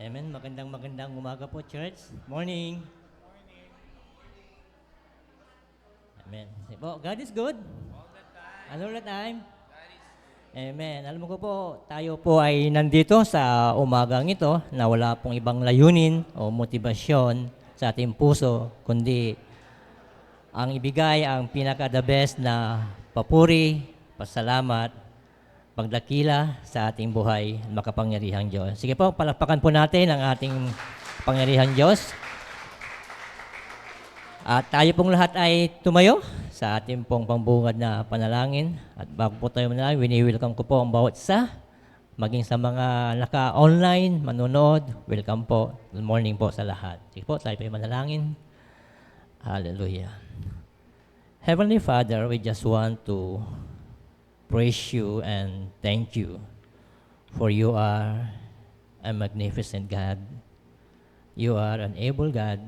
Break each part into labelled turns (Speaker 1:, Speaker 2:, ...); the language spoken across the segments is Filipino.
Speaker 1: Amen. Magandang umaga po, church. Morning. Amen. Sige po, God is good. All the time. Amen. Alam mo ko po, tayo po ay nandito sa umagang ito na wala pong ibang layunin o motibasyon sa ating puso, kundi ang ibigay ang pinaka-the best na papuri, pasalamat, pagdakila sa ating buhay, makapangyarihang Diyos. Sige po, palakpakan po natin ang ating pangyarihang Diyos. At tayo pong lahat ay tumayo sa ating pong pambungad na panalangin. At bago po tayo manalangin, wini-welcome ko po ang bawat isa, maging sa mga naka-online, manonood, welcome po. Good morning po sa lahat. Sige po, tayo po yung manalangin. Hallelujah. Heavenly Father, we just want to praise you and thank you, for you are a magnificent God. You are an able God.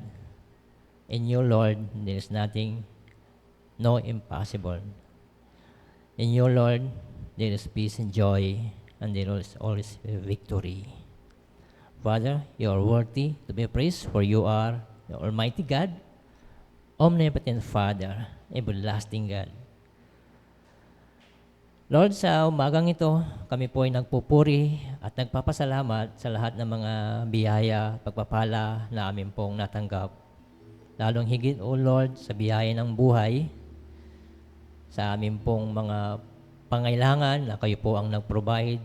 Speaker 1: In you, Lord, there is nothing, no impossible. In you, Lord, there is peace and joy, and there is always victory. Father, you are worthy to be praised, for you are the Almighty God, omnipotent Father, everlasting God. Lord, sa umagang ito, kami po ay nagpupuri at nagpapasalamat sa lahat ng mga biyaya, pagpapala na amin pong natanggap. Lalong higit, O Lord, sa biyaya ng buhay, sa amin pong mga pangailangan na kayo po ang nag-provide,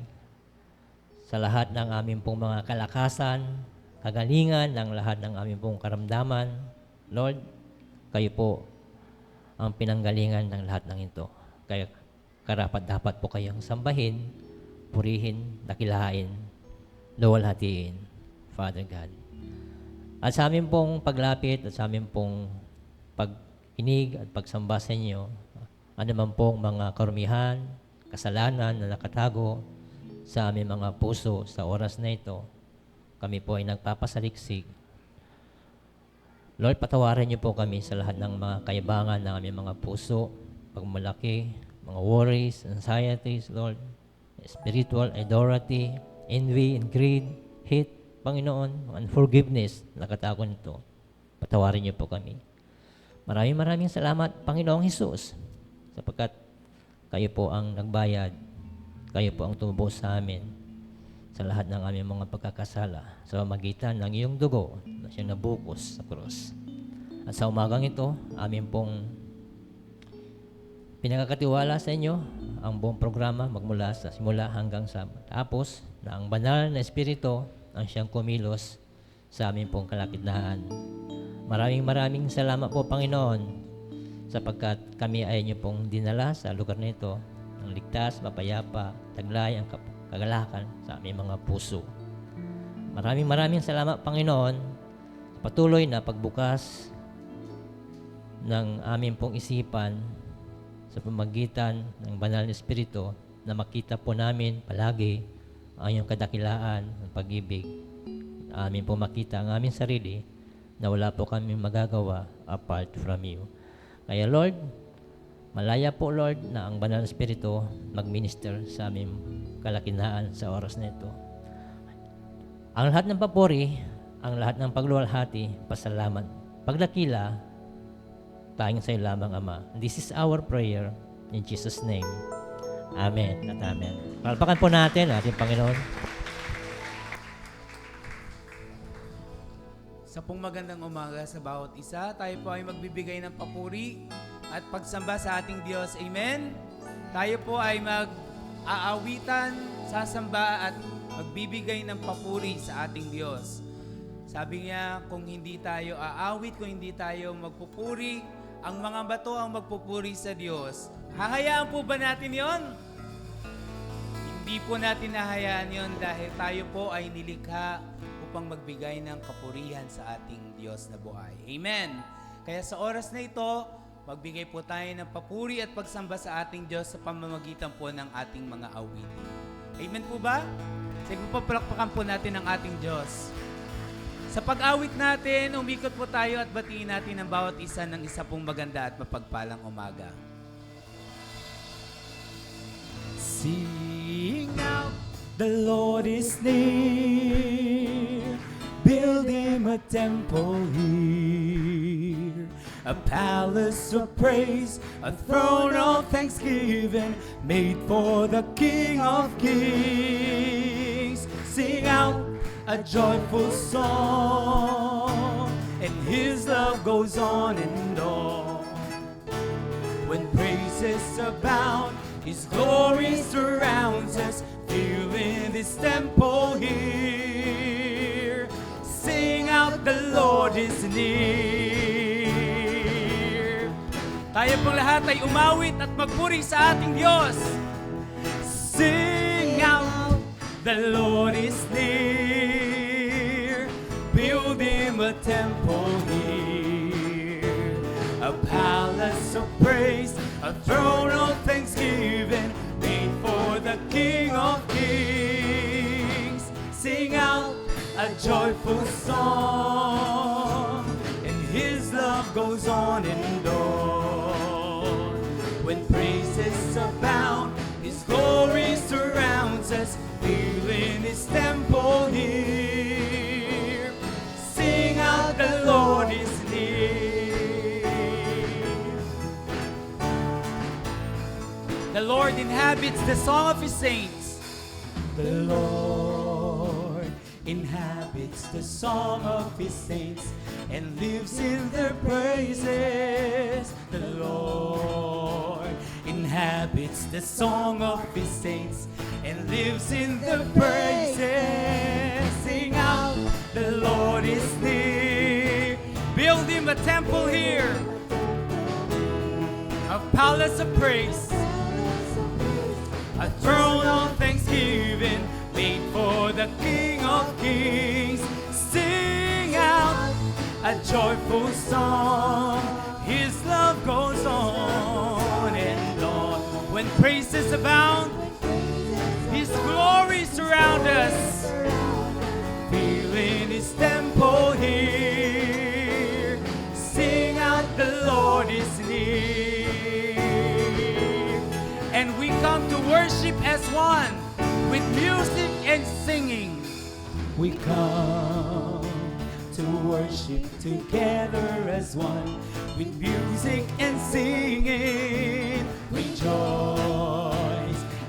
Speaker 1: sa lahat ng amin pong mga kalakasan, kagalingan ng lahat ng amin pong karamdaman. Lord, kayo po ang pinanggalingan ng lahat ng ito. Kaya karapat-dapat po kayong sambahin, purihin, dakilain, luwalhatiin, Father God. At sa amin pong paglapit at sa amin pong pag-inig at pagsamba sa inyo, ano man pong mga karumihan, kasalanan na nakatago sa aming mga puso sa oras na ito, kami po ay nagpapasaliksik. Lord, patawarin niyo po kami sa lahat ng mga kayabangan ng aming mga puso, pagmalaki, mga worries, anxieties, Lord, spiritual idolatry, envy and greed, hate, Panginoon, unforgiveness, nakatago nito. Patawarin niyo po kami. Maraming salamat, Panginoong Hesus, sapagkat kayo po ang nagbayad, kayo po ang tumubos sa amin sa lahat ng aming mga pagkakasala sa pamamagitan ng iyong dugo na siyang nabukos sa krus. At sa umagang ito, amin pong pinakakatiwala sa inyo ang buong programa magmula sa simula hanggang sa tapos na ang banal na Espiritu ang siyang kumilos sa aming pong kalagitnaan. Maraming salamat po, Panginoon, sapagkat kami ay inyo pong dinala sa lugar na ito ng ligtas, mapayapa, taglay ang kagalakan sa aming mga puso. Maraming salamat, Panginoon, sa patuloy na pagbukas ng aming pong isipan sa pamagitan ng banal na Espiritu na makita po namin palagi ang iyong kadakilaan, ang pag-ibig. Amin po makita ang aming sarili na wala po kami magagawa apart from you. Kaya Lord, malaya po Lord na ang banal na Espiritu mag-minister sa aming kalakinaan sa oras na ito. Ang lahat ng papuri, ang lahat ng pagluwalhati, pasalamat, pagdakila, tanging sa'yo lamang, Ama. This is our prayer in Jesus' name. Amen at amen. Palpakan po natin ating Panginoon.
Speaker 2: Sa pong magandang umaga sa bawat isa, tayo po ay magbibigay ng papuri at pagsamba sa ating Diyos. Amen? Tayo po ay mag-aawitan, sasamba at magbibigay ng papuri sa ating Diyos. Sabi niya, kung hindi tayo aawit, kung hindi tayo magpupuri, ang mga bato ang magpupuri sa Diyos. Hahayaan po ba natin yon? Hindi po natin hahayaan yon dahil tayo po ay nilikha upang magbigay ng kapurihan sa ating Diyos na buhay. Amen. Kaya sa oras na ito, magbigay po tayo ng papuri at pagsamba sa ating Diyos sa pamamagitan po ng ating mga awitin. Amen po ba? Sige po, palakpakan po natin ang ating Diyos. Sa pag-awit natin, umikot po tayo at batiin natin ang bawat isa ng isa pong maganda at mapagpalang umaga.
Speaker 3: Sing out, the Lord is near. build him a temple here, a palace of praise, a throne of thanksgiving, made for the King of Kings. Sing out a joyful song, and his love goes on and on. When praises abound, his glory surrounds us, filling this temple here. Sing out, the Lord is near.
Speaker 2: Tayo pong lahat ay umawit at magpuri sa ating Diyos.
Speaker 3: Sing out, the Lord is near. Build him a temple here, a palace of praise, a throne of thanksgiving, made for the King of Kings. Sing out a joyful song, and his love goes on and on. When praises abound, his glory surrounds us, filling his temple here. Sing out, the Lord is near.
Speaker 2: The Lord inhabits the song of His saints.
Speaker 3: The Lord inhabits the song of his saints and lives in their praises. The Lord inhabits the song of his saints and lives in their praises. Sing out, the Lord is near.
Speaker 2: Build Him a temple here, a palace of praise,
Speaker 3: A throne of thanksgiving, made for the King of Kings. Sing out a joyful song, his love goes on and on.
Speaker 2: when praises abound, His glory surround us.
Speaker 3: Feeling his temple here. Sing out, the Lord is near.
Speaker 2: And we come to worship as one, with music and singing.
Speaker 3: We come to worship together as one, with music and singing. Rejoice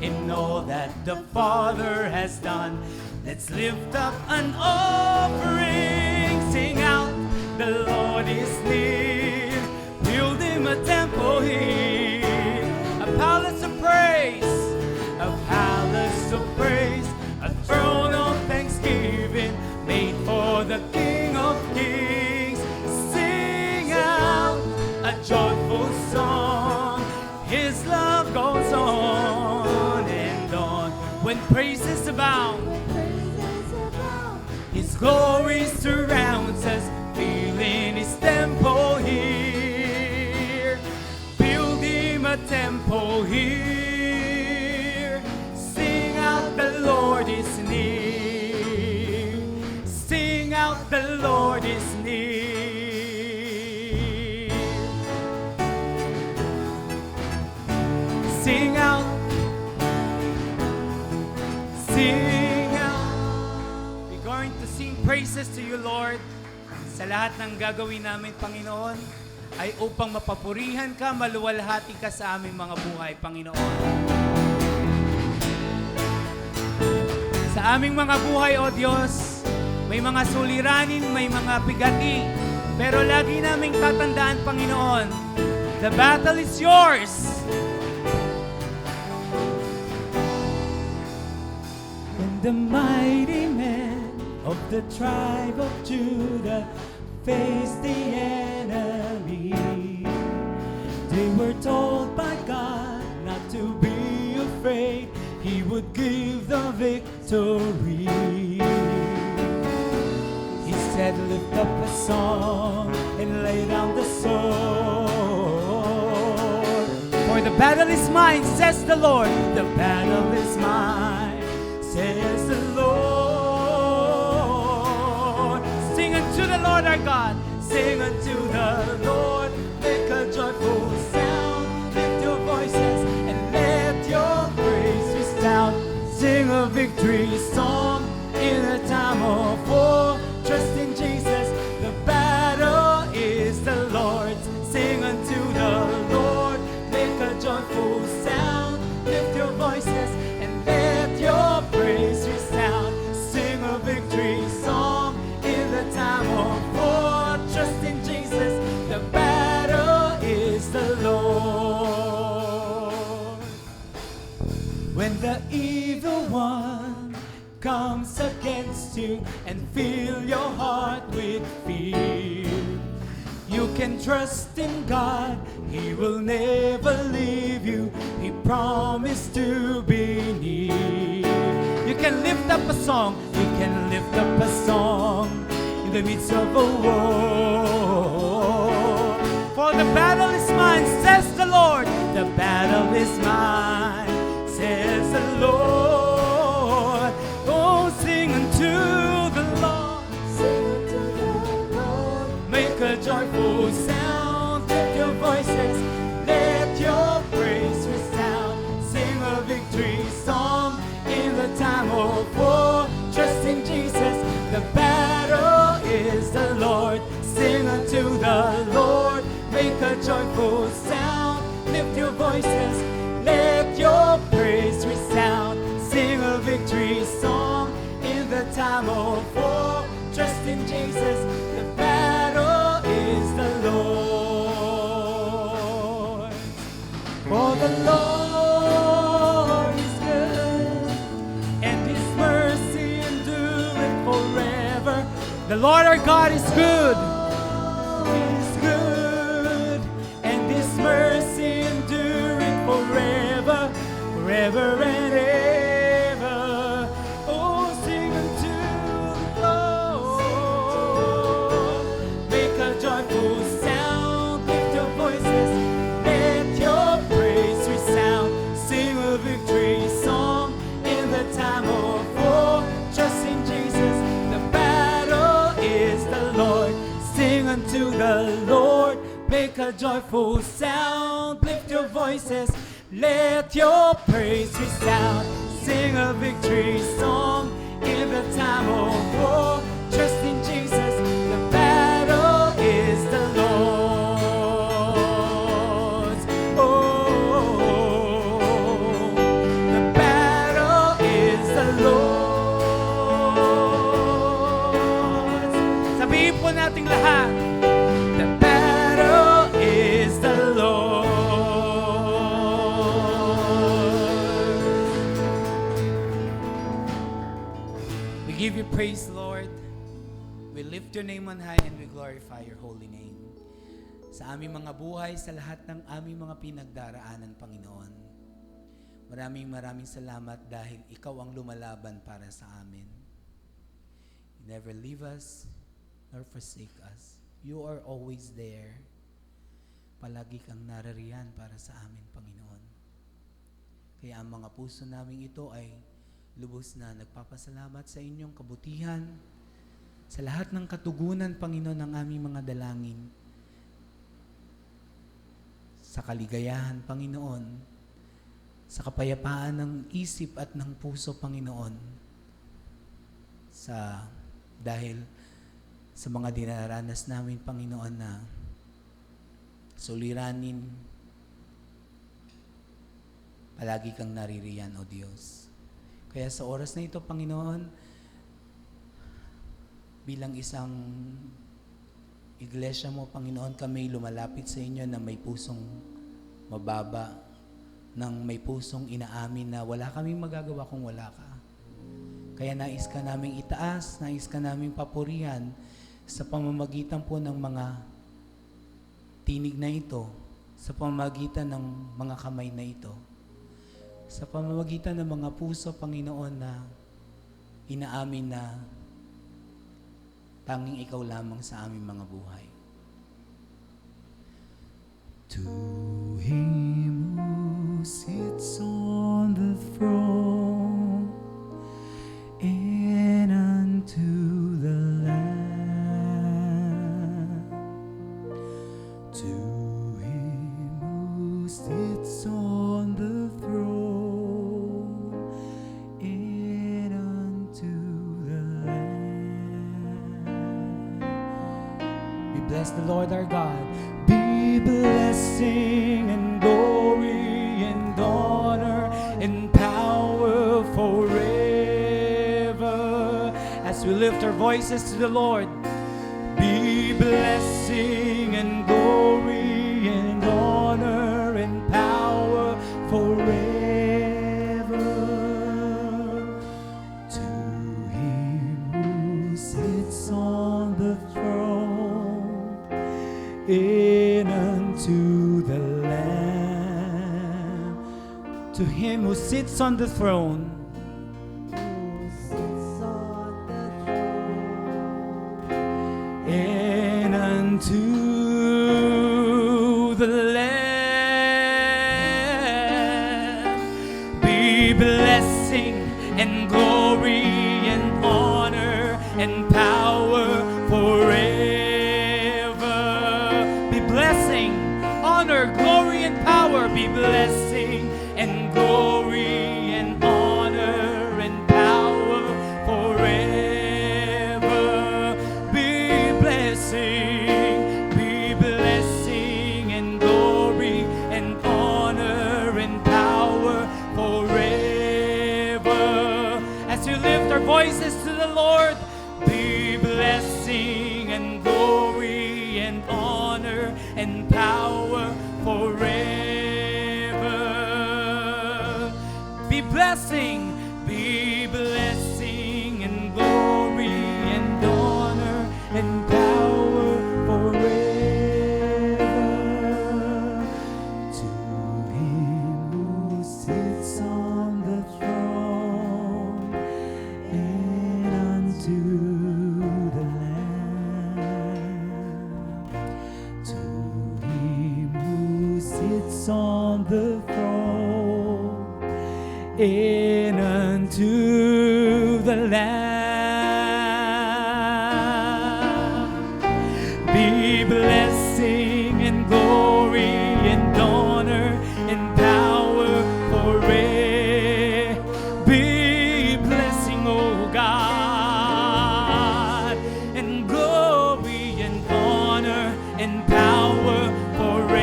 Speaker 3: in all that the Father has done. Let's lift up an offering. Sing out, the Lord is near. Build him a temple here,
Speaker 2: A palace of praise,
Speaker 3: a palace of praise, a throne of thanksgiving, made for the King of Kings. Sing out a joyful song, his love goes on and on.
Speaker 2: when praises abound,
Speaker 3: His glory surrounds us, filling his temple here. Build him a temple here. Sing out, the Lord is near. Sing out, the Lord is near. Sing out. Sing out.
Speaker 2: we're going to sing praises to you, Lord. Sa lahat ng gagawin namin, Panginoon, ay upang mapapurihan ka, maluwalhati ka sa aming mga buhay, Panginoon. Sa aming mga buhay, O Diyos, may mga suliranin, may mga bigati, pero lagi naming tatandaan, Panginoon, the battle is yours.
Speaker 3: When the mighty men of the tribe of Judah faced the enemy, they were told by God not to be afraid. He would give the victory. He said, lift up a song and lay down the sword.
Speaker 2: For the battle is mine, says the Lord.
Speaker 3: The battle is mine, says the Lord.
Speaker 2: Sing unto the Lord our God.
Speaker 3: Sing unto the Lord, make a joyful sound. Lift your voices and let your praise resound. Sing a victory song in a time of war. Trust in Jesus. the evil one comes against you and fill your heart with fear, you can trust in God. He will never leave you. He promised to be near. You can lift up a song. You can lift up a song in the midst of a war. For the battle is mine, says the Lord. The battle is mine, says the Lord. Oh, sing unto the Lord. Sing unto the Lord. Make a joyful sound. Lift your voices. Let your praise resound. Sing a victory song in the time of war. Trust in Jesus. The battle is the Lord. Sing unto the Lord. Make a joyful sound. Lift your voices. Let your praise resound. Sing a victory song in the time of war. Trust in Jesus. The battle is the Lord. For the Lord is good, and His mercy endureth forever. The Lord our God is good. He is good, and His mercy endureth forever, forever and ever. Oh, sing unto the Lord. Make a joyful sound. Lift your voices. Let your praise resound. Sing a victory song in the time of war. Trust in Jesus. The battle is the Lord. Sing unto the Lord. Make a joyful sound. Lift your voices. Let your praise resound. Sing a victory song in the time of war. Trust in Jesus. The battle is the Lord's. Oh, the battle is the Lord's. Sabihin po nating lahat. The battle is the Lord. We give you praise, Lord. We lift your name on high and we glorify your holy name. Sa aming mga buhay, sa lahat ng aming mga pinagdaraanan, Panginoon. Maraming salamat dahil ikaw ang lumalaban para sa amin. You never leave us nor forsake us. You are always there. Palagi kang naririyan para sa amin, Panginoon. Kaya ang mga puso namin ito ay lubos na nagpapasalamat sa inyong kabutihan, sa lahat ng katugunan, Panginoon, ng aming mga dalangin, sa kaligayahan, Panginoon, sa kapayapaan ng isip at ng puso, Panginoon, dahil sa mga dinaranas namin, Panginoon, na suliranin, palagi kang naririyan, O Diyos. Kaya sa oras na ito, Panginoon, bilang isang iglesia mo, Panginoon, kami lumalapit sa inyo na may pusong mababa, ng may pusong inaamin na wala kaming magagawa kung wala ka. Kaya nais ka naming itaas, nais ka naming papurihan sa pamamagitan po ng mga tinig na ito, sa pamamagitan ng mga kamay na ito, sa pamamagitan ng mga puso, Panginoon, na inaamin na tanging ikaw lamang sa aming mga buhay.
Speaker 4: To Him who sits on the throne and unto the Lamb, to Him who sits on the throne and unto the Lamb,
Speaker 3: We bless the Lord our God. Be blessing and glory and honor and power forever. As we lift our voices to the Lord, be blessing and glory and honor and power forever.
Speaker 2: To him who sits on the throne, and unto the Lamb be blessing and glory and honor and power forever. Be blessing, honor, glory, and power. Be blessing and glory and honor and power forever. Be blessing and glory and honor and power forever. As you lift our voices to the Lord, be blessing and glory and honor and power forever. Be blessing and glory and honor and power forever.
Speaker 4: To him who sits on the throne and unto the Lamb. To him who sits on the throne and unto the Lamb be blessing and glory and honor and power forever. Be blessing, oh God, and glory and honor and power forever.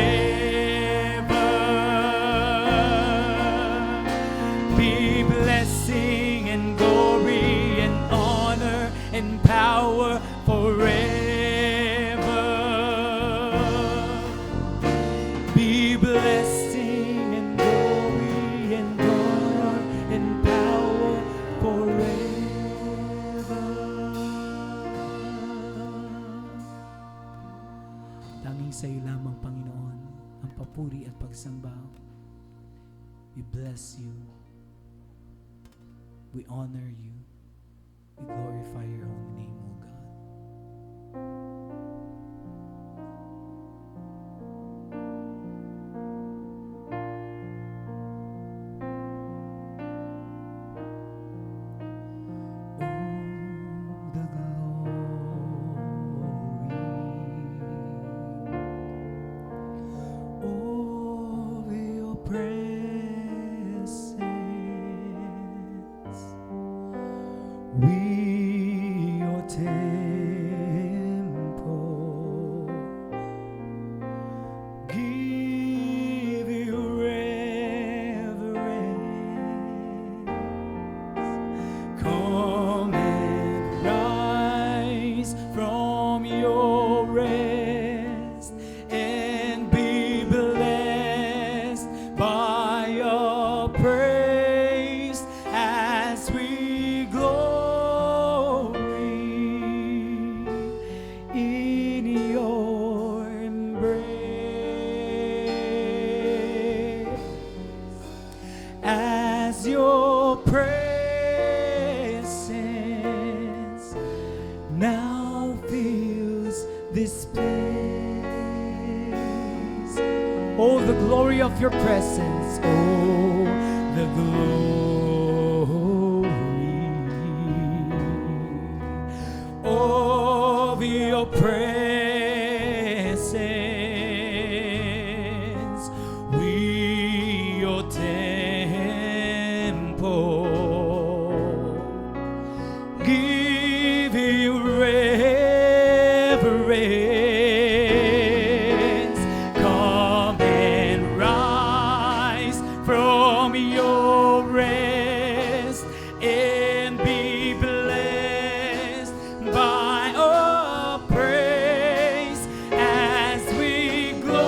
Speaker 4: Be blessing and glory and honor and power forever. Be blessing and glory and honor and power forever.
Speaker 3: Tanging sa iyo lamang, Panginoon, ang papuri at pagsamba. We bless you. We honor you. We glorify your holy name, O God.
Speaker 4: The glory of your presence, we your temple give you reverence. Come and rise from your rest and be blessed by your praise as we glory in your embrace. As your presence now fills this place.
Speaker 2: oh, the glory of your presence,
Speaker 4: Oh, the glory of your presence, we your temple give you reverence. Come and rise from your rest and be blessed by our praise as we glory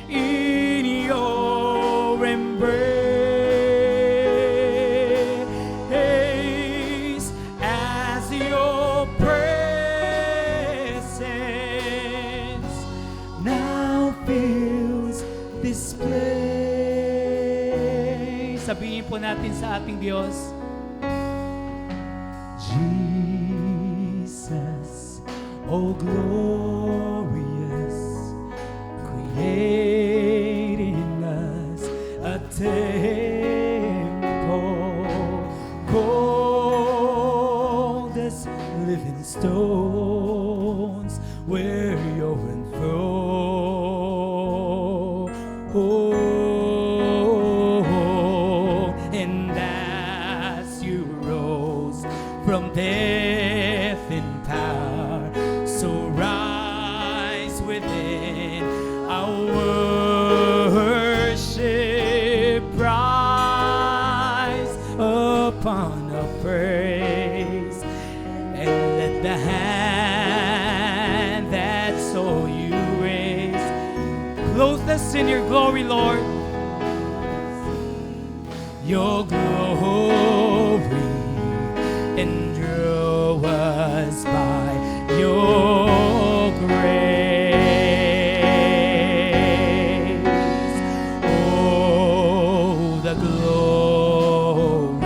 Speaker 4: in your embrace. As your presence now fills
Speaker 3: this place.
Speaker 2: Sabihin po natin sa ating Diyos,
Speaker 3: Jesus, oh glorious, create in us a temple, gold as living stones, where you're enthroned. And as you rose from death in power, so rise within our worship, rise upon our praise, and let the hand that saw you raise clothe us in your glory, Lord. Your glory, and draw us by your grace. Oh, the glory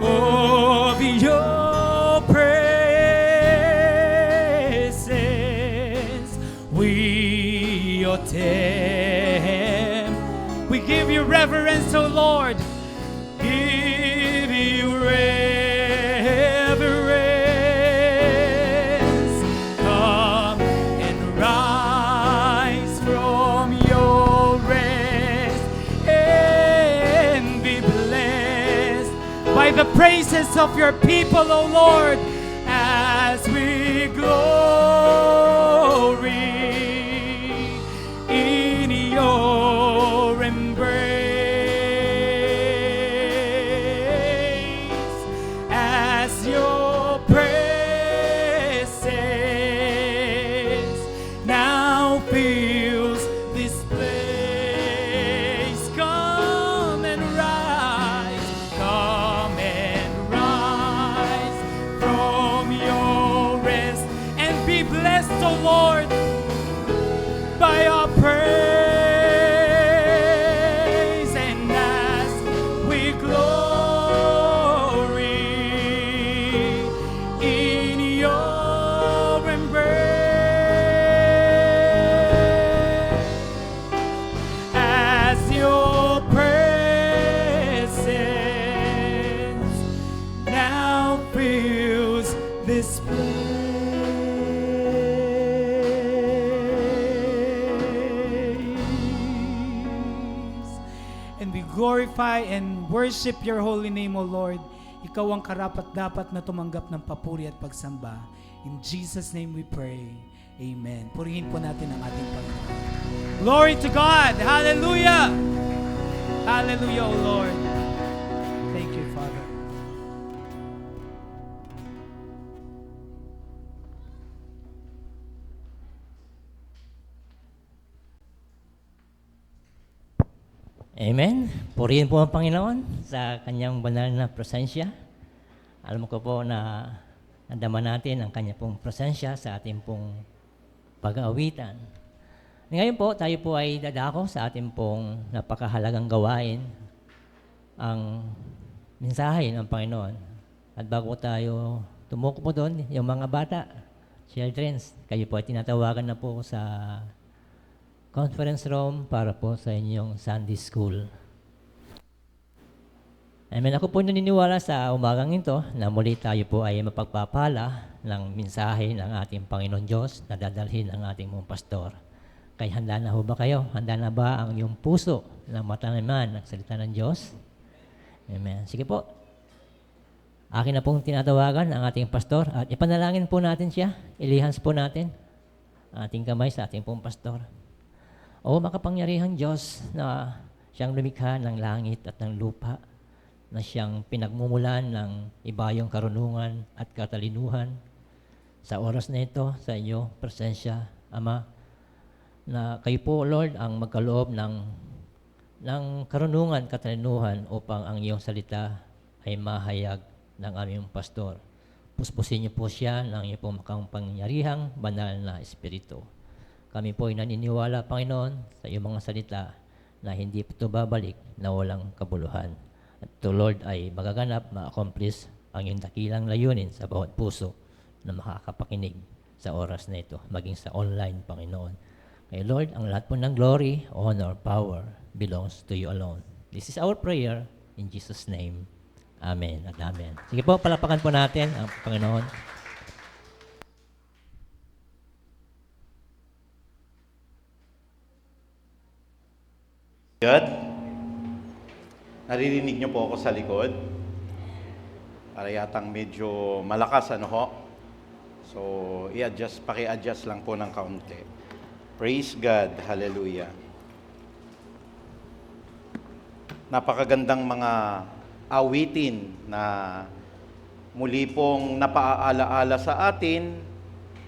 Speaker 3: of your presence. We attempt. We give you reverence, O Lord. Give you reverence. Come and rise from your rest and be blessed by the praises of your people, O Lord, as we glory in your embrace, as your presence now fills this place. Come and rise from your rest and be blessed, O Lord, by our praise, and as we glory in your embrace, as your presence now fills this place. And we glorify and worship your holy name, O Lord. Ikaw ang karapat-dapat na tumanggap ng papuri at pagsamba. In Jesus' name we pray. Amen. Purihin po natin ang ating Panginoon. Glory to God! Hallelujah! Hallelujah, O Lord. Thank you, Father.
Speaker 1: Amen. Purihin po ang Panginoon sa kanyang banal na presensya. Alam ko po na nadama natin ang kanya pong presensya sa ating pong pag-aawitan. Ngayon po, tayo po ay dadako sa ating pong napakahalagang gawain, ang mensahe ng Panginoon. At bago tayo tumuko po doon, yung mga bata, children, kayo po ay tinatawagan na po sa conference room para po sa inyong Sunday School. Amen. Ako po naniniwala sa umagang ito na muli tayo po ay mapagpapala ng mensahe ng ating Panginoon Diyos na dadalhin ng ating mong pastor. Kaya handa na ho ba kayo? Handa na ba ang iyong puso na mataniman ng salita ng Diyos? Amen. Sige po. Akin na pong tinatawagan ang ating pastor at ipanalangin po natin siya. Ilihans po natin ang ating kamay sa ating pong pastor. O makapangyarihang Diyos na siyang lumikha ng langit at ng lupa, na siyang pinagmumulan ng ibayong karunungan at katalinuhan, sa oras na ito, sa iyo, presensya, Ama, na kayo po, Lord, ang magkaloob ng karunungan, katalinuhan upang ang iyong salita ay mahayag ng aming pastor. Puspusin niyo po siya ng iyong pong makapangyarihang banal na Espiritu. Kami po ay naniniwala, Panginoon, sa iyong mga salita na hindi ito babalik na walang kabuluhan. At ito, Lord, ay magaganap, ma-accomplish ang iyong dakilang layunin sa bawat puso na makakapakinig sa oras na ito, maging sa online, Panginoon. Kaya Lord, ang lahat po ng glory, honor, power belongs to you alone. This is our prayer in Jesus' name. Amen at amen. Sige po, palapakan po natin ang Panginoon.
Speaker 5: God, naririnig niyo po ako sa likod. Para yatang medyo malakas, ano ho? So, paki-adjust lang po ng kaunti. Praise God, hallelujah. Napakagandang mga awitin na muli pong napaaala-ala sa atin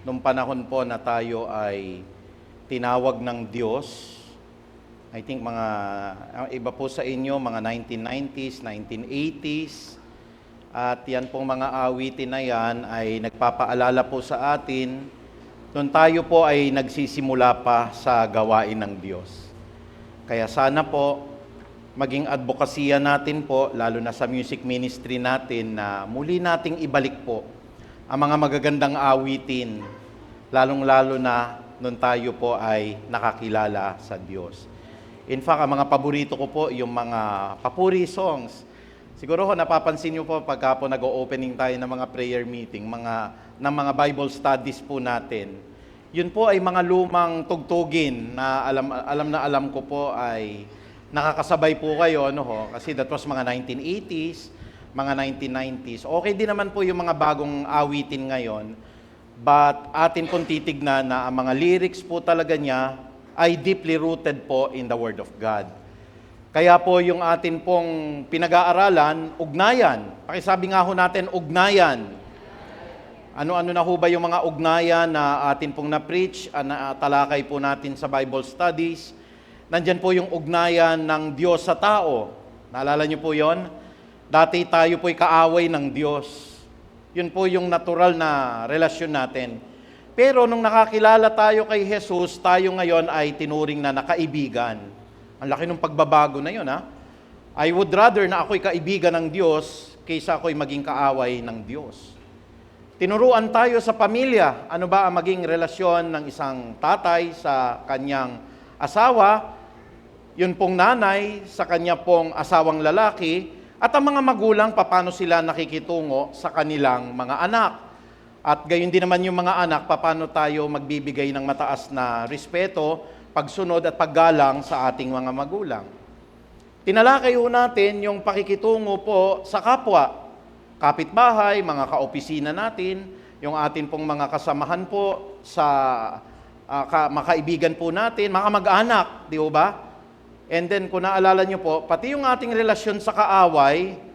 Speaker 5: nung panahon po na tayo ay tinawag ng Diyos. I think iba po sa inyo, mga 1990s, 1980s, at yan pong mga awitin na yan ay nagpapaalala po sa atin nung tayo po ay nagsisimula pa sa gawain ng Diyos. Kaya sana po, maging advokasya natin po, lalo na sa music ministry natin, na muli nating ibalik po ang mga magagandang awitin, lalong-lalo na nung tayo po ay nakakilala sa Diyos. In fact, ang mga paborito ko po, yung mga papuri songs. Siguro ho, napapansin niyo po pagka po nag-o-opening tayo ng mga prayer meeting, ng mga Bible studies po natin. Yun po ay mga lumang tugtugin na alam ko po ay nakakasabay po kayo, ano ho? Kasi that was mga 1980s, mga 1990s. Okay din naman po yung mga bagong awitin ngayon, but atin pong titignan na ang mga lyrics po talaga niya ay deeply rooted po in the Word of God. Kaya po yung atin pong pinag-aaralan, ugnayan. Pakisabi nga ho natin, ugnayan. Ano-ano na ho ba yung mga ugnayan na atin pong na-preach, na talakay po natin sa Bible studies? Nandyan po yung ugnayan ng Diyos sa tao. Naalala niyo po yon? Dati tayo po'y kaaway ng Diyos. Yun po yung natural na relasyon natin. Pero nung nakakilala tayo kay Jesus, tayo ngayon ay tinuring na nakaibigan. Ang laki ng pagbabago na yun, ha? I would rather na ako'y kaibigan ng Diyos kaysa ako'y maging kaaway ng Diyos. Tinuruan tayo sa pamilya. Ano ba ang maging relasyon ng isang tatay sa kanyang asawa, yun pong nanay sa kanya pong asawang lalaki, at ang mga magulang, paano sila nakikitungo sa kanilang mga anak. At gayon din naman yung mga anak, paano tayo magbibigay ng mataas na respeto, pagsunod at paggalang sa ating mga magulang. Tinalakay ho natin yung pakikitungo po sa kapwa, kapitbahay, mga kaopisina natin, yung atin pong mga kasamahan po sa makaibigan po natin, mga mag-anak, di ba? And then kung naalala nyo po, pati yung ating relasyon sa kaaway,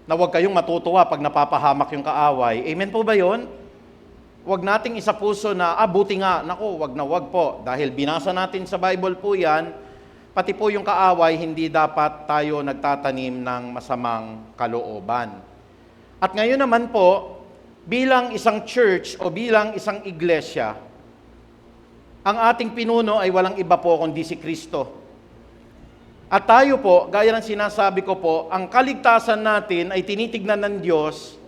Speaker 5: na huwag kayong matutuwa pag napapahamak yung kaaway. Amen po ba yun? Huwag nating isapuso na, buti nga, naku, wag po. Dahil binasa natin sa Bible po yan, pati po yung kaaway, hindi dapat tayo nagtatanim ng masamang kalooban. At ngayon naman po, bilang isang church o bilang isang iglesia, ang ating pinuno ay walang iba po kundi si Kristo. At tayo po, gaya ng sinasabi ko po, ang kaligtasan natin ay tinitignan ng Diyos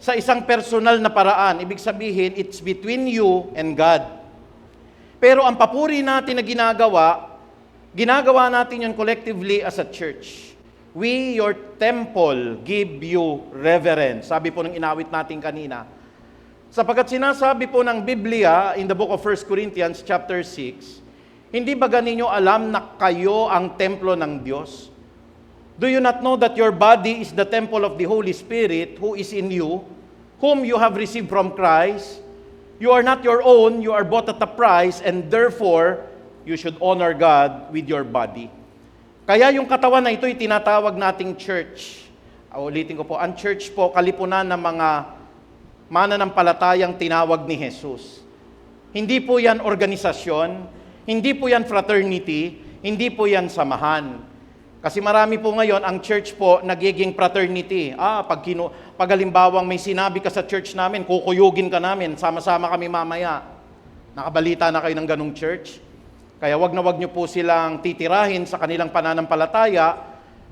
Speaker 5: sa isang personal na paraan. Ibig sabihin, it's between you and God. Pero ang papuri natin na ginagawa natin yun collectively as a church. We, your temple, give you reverence. Sabi po ng inawit natin kanina. Sapagkat sinasabi po ng Biblia in the book of 1 Corinthians chapter 6, hindi ba ganinyo alam na kayo ang templo ng Diyos? Do you not know that your body is the temple of the Holy Spirit who is in you, whom you have received from Christ? You are not your own, you are bought at a price, and therefore, you should honor God with your body. Kaya yung katawan na ito ay tinatawag nating church. Ulitin ko po, ang church po, kalipunan ng mga mananampalatayang tinawag ni Jesus. Hindi po yan organisasyon, hindi po yan fraternity, hindi po yan samahan. Kasi marami po ngayon, ang church po nagiging fraternity. Pag halimbawang may sinabi ka sa church namin, kukuyugin ka namin, sama-sama kami mamaya. Nakabalita na kayo ng ganong church? Kaya wag na wag nyo po silang titirahin sa kanilang pananampalataya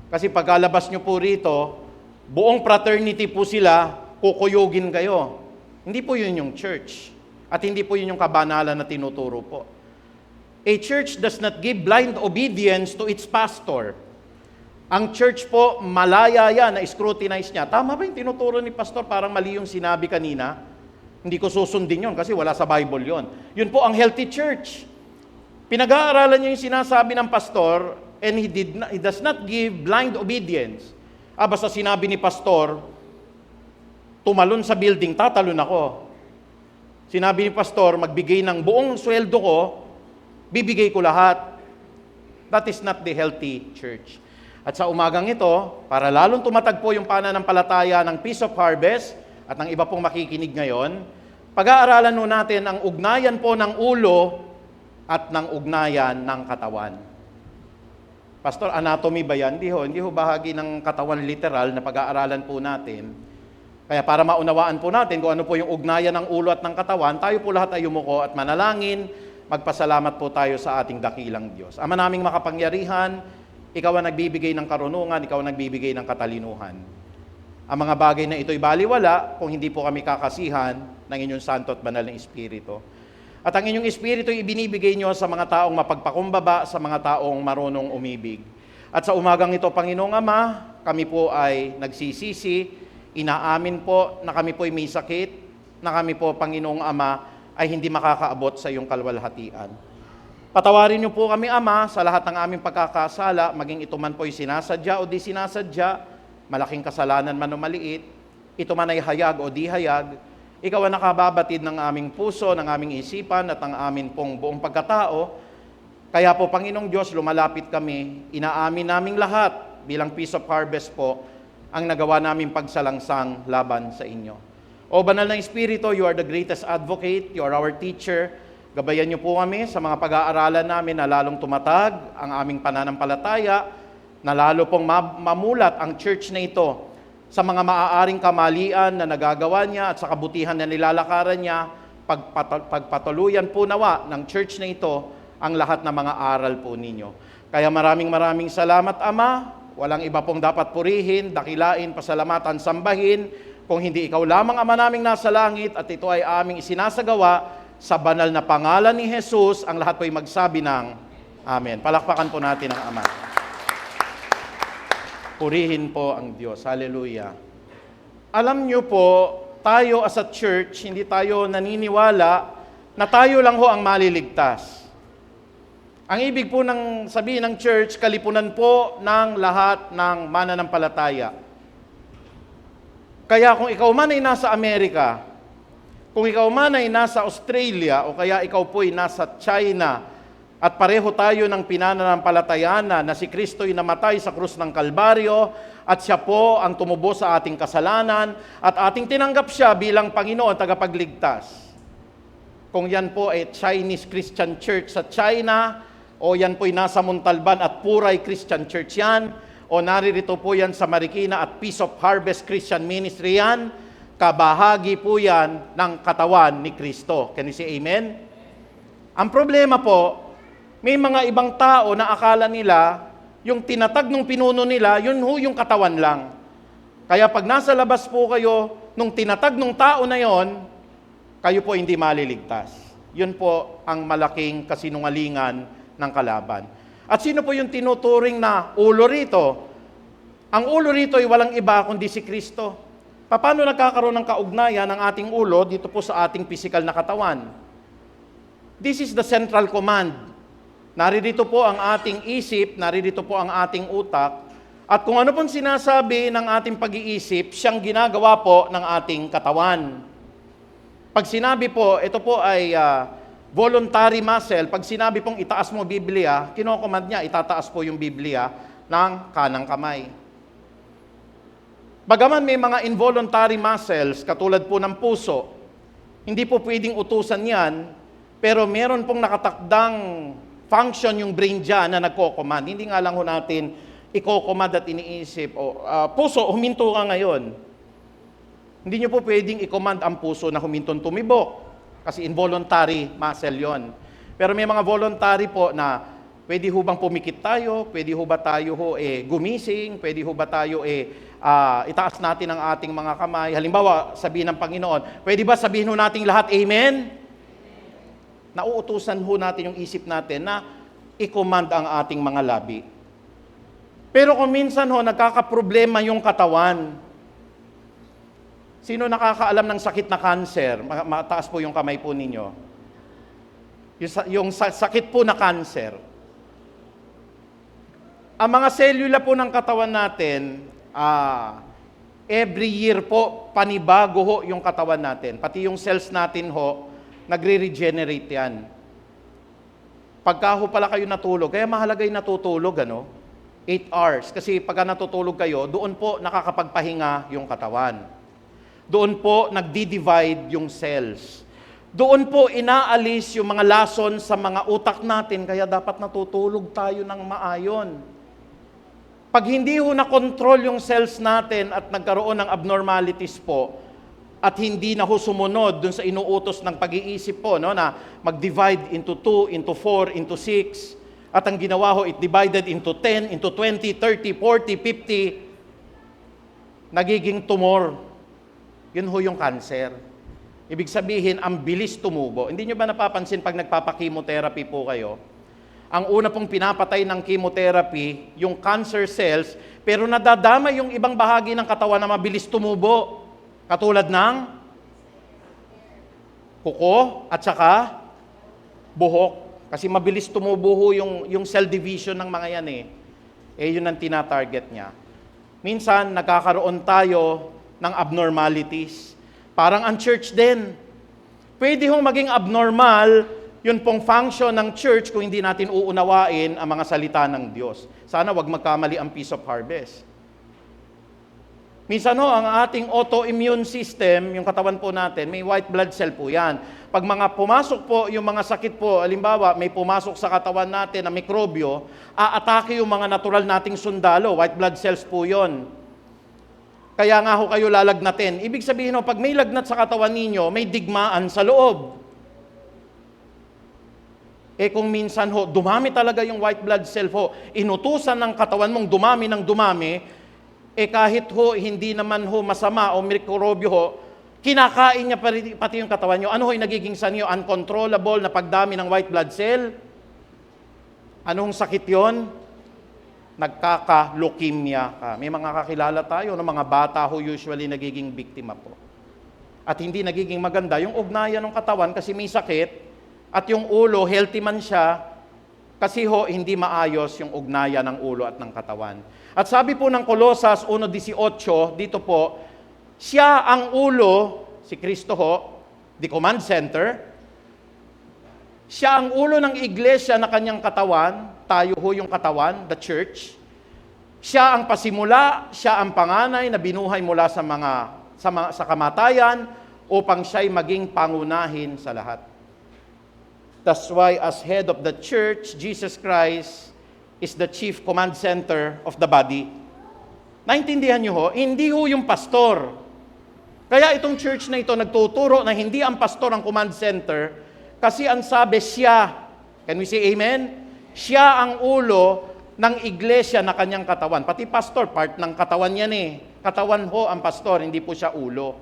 Speaker 5: kasi pagkalabas nyo po rito, buong fraternity po sila, kukuyugin kayo. Hindi po yun yung church. At hindi po yun yung kabanalan na tinuturo po. A church does not give blind obedience to its pastor. Ang church po, malaya yan na scrutinize niya. Tama ba yung tinuturo ni pastor? Parang mali yung sinabi kanina. Hindi ko susundin yun kasi wala sa Bible yun. Yun po ang healthy church. Pinag-aaralan niya yung sinasabi ng pastor and he does not give blind obedience. Basta sinabi ni pastor, tumalon sa building, tatalon ako. Sinabi ni pastor, magbigay ng buong sweldo ko, bibigay ko lahat. That is not the healthy church. At sa umagang ito, para lalong tumatagpo yung pananampalataya ng Peace of Harvest at ng iba pong makikinig ngayon, pag-aaralan nun natin ang ugnayan po ng ulo at ng ugnayan ng katawan. Pastor, anatomy ba yan? Hindi ho bahagi ng katawan literal na pag-aaralan po natin. Kaya para maunawaan po natin kung ano po yung ugnayan ng ulo at ng katawan, tayo po lahat ay yumuko at manalangin, magpasalamat po tayo sa ating dakilang Diyos. Ama naming makapangyarihan, ikaw ang nagbibigay ng karunungan, ikaw ang nagbibigay ng katalinuhan. Ang mga bagay na ito'y baliwala kung hindi po kami kakasihan ng inyong santo at banal na Espiritu. At ang inyong Espiritu ay ibinibigay nyo sa mga taong mapagpakumbaba, sa mga taong marunong umibig. At sa umagang ito, Panginoong Ama, kami po ay nagsisisi, inaamin po na kami po ay may sakit, na kami po, Panginoong Ama, ay hindi makakaabot sa iyong kalwalhatian. Patawarin niyo po kami, Ama, sa lahat ng aming pagkakasala, maging ito man po ay sinasadya o di sinasadya, malaking kasalanan man o maliit, ito man ay hayag o di hayag, ikaw ang nakababatid ng aming puso, ng aming isipan at ng aming pong buong pagkatao. Kaya po, Panginoong Diyos, lumalapit kami, inaamin naming lahat bilang Peace of Harvest po, ang nagawa naming pagsalangsang laban sa inyo. O Banal na Espiritu, you are the greatest advocate, you are our teacher. Gabayan niyo po kami sa mga pag-aaralan namin na lalong tumatag ang aming pananampalataya, na lalo pong mamulat ang church na ito sa mga maaaring kamalian na nagagawa niya at sa kabutihan na nilalakaran niya, pagpatuluyan po nawa ng church na ito ang lahat ng mga aral po ninyo. Kaya maraming salamat, Ama. Walang iba pong dapat purihin, dakilain, pasalamatan, sambahin, kung hindi ikaw lamang, Ama naming nasa langit, at ito ay aming isinasagawa sa banal na pangalan ni Jesus, ang lahat po ay magsabi ng Amen. Palakpakan po natin ang Ama. Purihin po ang Diyos. Hallelujah. Alam niyo po, tayo as a church, hindi tayo naniniwala na tayo lang ho ang maliligtas. Ang ibig po ng sabihin ng church, kalipunan po ng lahat ng mananampalataya. Kaya kung ikaw man ay nasa Amerika, kung ikaw man ay nasa Australia, o kaya ikaw po ay nasa China, at pareho tayo ng pinananampalatayana na si Kristo'y namatay sa krus ng Kalbaryo at siya po ang tumubos sa ating kasalanan at ating tinanggap siya bilang Panginoon tagapagligtas. Kung yan po ay Chinese Christian Church sa China, o yan po'y nasa Montalban at Puray Christian Church yan, o naririto po yan sa Marikina at Peace of Harvest Christian Ministry yan, kabahagi po yan ng katawan ni Kristo. Can you say amen? Ang problema po, may mga ibang tao na akala nila, yung tinatag ng pinuno nila, yun ho yung katawan lang. Kaya pag nasa labas po kayo, nung tinatag ng tao na yon, kayo po hindi maliligtas. Yun po ang malaking kasinungalingan ng kalaban. At sino po yung tinuturing na ulo rito? Ang ulo rito ay walang iba kundi si Kristo. Paano nagkakaroon ng kaugnayan ng ating ulo dito po sa ating physical na katawan? This is the central command. Naririto po ang ating isip, naririto po ang ating utak, at kung ano pong sinasabi ng ating pag-iisip, siyang ginagawa po ng ating katawan. Pag sinabi po, ito po ay voluntary muscle, pag sinabi pong itaas mo Biblia, kinocommand niya, itataas po yung Biblia ng kanang kamay. Bagaman may mga involuntary muscles, katulad po ng puso, hindi po pwedeng utusan yan, pero meron pong nakatakdang function yung brain dyan na nagko-command. Hindi nga lang ho natin i-command at iniisip, puso, huminto ka ngayon. Hindi nyo po pwedeng i-command ang puso na humintong tumibok. Kasi involuntary muscle yon. Pero may mga voluntary po na pwede ho bang pumikit tayo, pwede ho ba tayo gumising, pwede ho ba tayo itaas natin ang ating mga kamay. Halimbawa, sabihin ng Panginoon, pwede ba sabihin ho natin lahat, Amen? Nauutusan ho natin yung isip natin na i-command ang ating mga labi. Pero kung minsan ho, nagkakaproblema yung katawan. Sino nakakaalam ng sakit na cancer? Mataas po yung kamay po ninyo. Yung sakit po na cancer. Ang mga selula po ng katawan natin, every year po, panibago ho yung katawan natin. Pati yung cells natin ho, nagre-regenerate yan. Pagka ho pala kayo natulog, kaya mahalaga yung natutulog, 8 hours. Kasi pagka natutulog kayo, doon po nakakapagpahinga yung katawan. Doon po nagdi-divide yung cells. Doon po inaalis yung mga lason sa mga utak natin, kaya dapat natutulog tayo ng maayon. Pag hindi ho na-control yung cells natin at nagkaroon ng abnormalities po, at hindi na ho sumunod dun sa inuutos ng pag-iisip po, na mag-divide into 2, into 4, into 6, at ang ginawa ho, it divided into 10, into 20, 30, 40, 50, nagiging tumor. Yun ho yung cancer. Ibig sabihin, ang bilis tumubo. Hindi nyo ba napapansin pag nagpapa-chemotherapy po kayo? Ang una pong pinapatay ng chemotherapy, yung cancer cells, pero nadadama yung ibang bahagi ng katawan na mabilis tumubo. Katulad ng kuko at saka buhok. Kasi mabilis tumubo ho yung cell division ng mga yan yun ang tina-target niya. Minsan, nagkakaroon tayo ng abnormalities. Parang ang church din. Pwede hong maging abnormal yun pong function ng church kung hindi natin uunawain ang mga salita ng Diyos. Sana wag magkamali ang Peace of Harvest. Minsan ang ating autoimmune system, yung katawan po natin, may white blood cell po yan. Pag mga pumasok po, yung mga sakit po, halimbawa, may pumasok sa katawan natin na mikrobyo, aatake yung mga natural nating sundalo, white blood cells po yon. Kaya nga ho kayo lalagnatin. Ibig sabihin pag may lagnat sa katawan ninyo, may digmaan sa loob. Kung minsan dumami talaga yung white blood cell inutusan ng katawan mong dumami ng dumami, kahit hindi naman masama o mikrobyo kinakain niya pati yung katawan nyo. Ano yung nagiging sa inyo? Uncontrollable na pagdami ng white blood cell? Anong sakit yon? Nagkaka-leukemia ka. May mga kakilala tayo ng mga bata usually nagiging biktima po. At hindi nagiging maganda yung ugnayan ng katawan kasi may sakit at yung ulo, healthy man siya kasi hindi maayos yung ugnayan ng ulo at ng katawan. At sabi po ng Colosas 1:18, dito po, siya ang ulo, si Kristo the command center. Siya ang ulo ng iglesia na kanyang katawan, tayo yung katawan, the church. Siya ang pasimula, siya ang panganay na binuhay mula sa kamatayan upang siya'y maging pangunahin sa lahat. That's why as head of the church, Jesus Christ is the chief command center of the body. Naintindihan niyo hindi yung pastor. Kaya itong church na ito nagtuturo na hindi ang pastor ang command center, kasi ang sabi siya, can we say amen? Siya ang ulo ng iglesia na kanyang katawan. Pati pastor, part ng katawan yan Katawan ang pastor, hindi po siya ulo.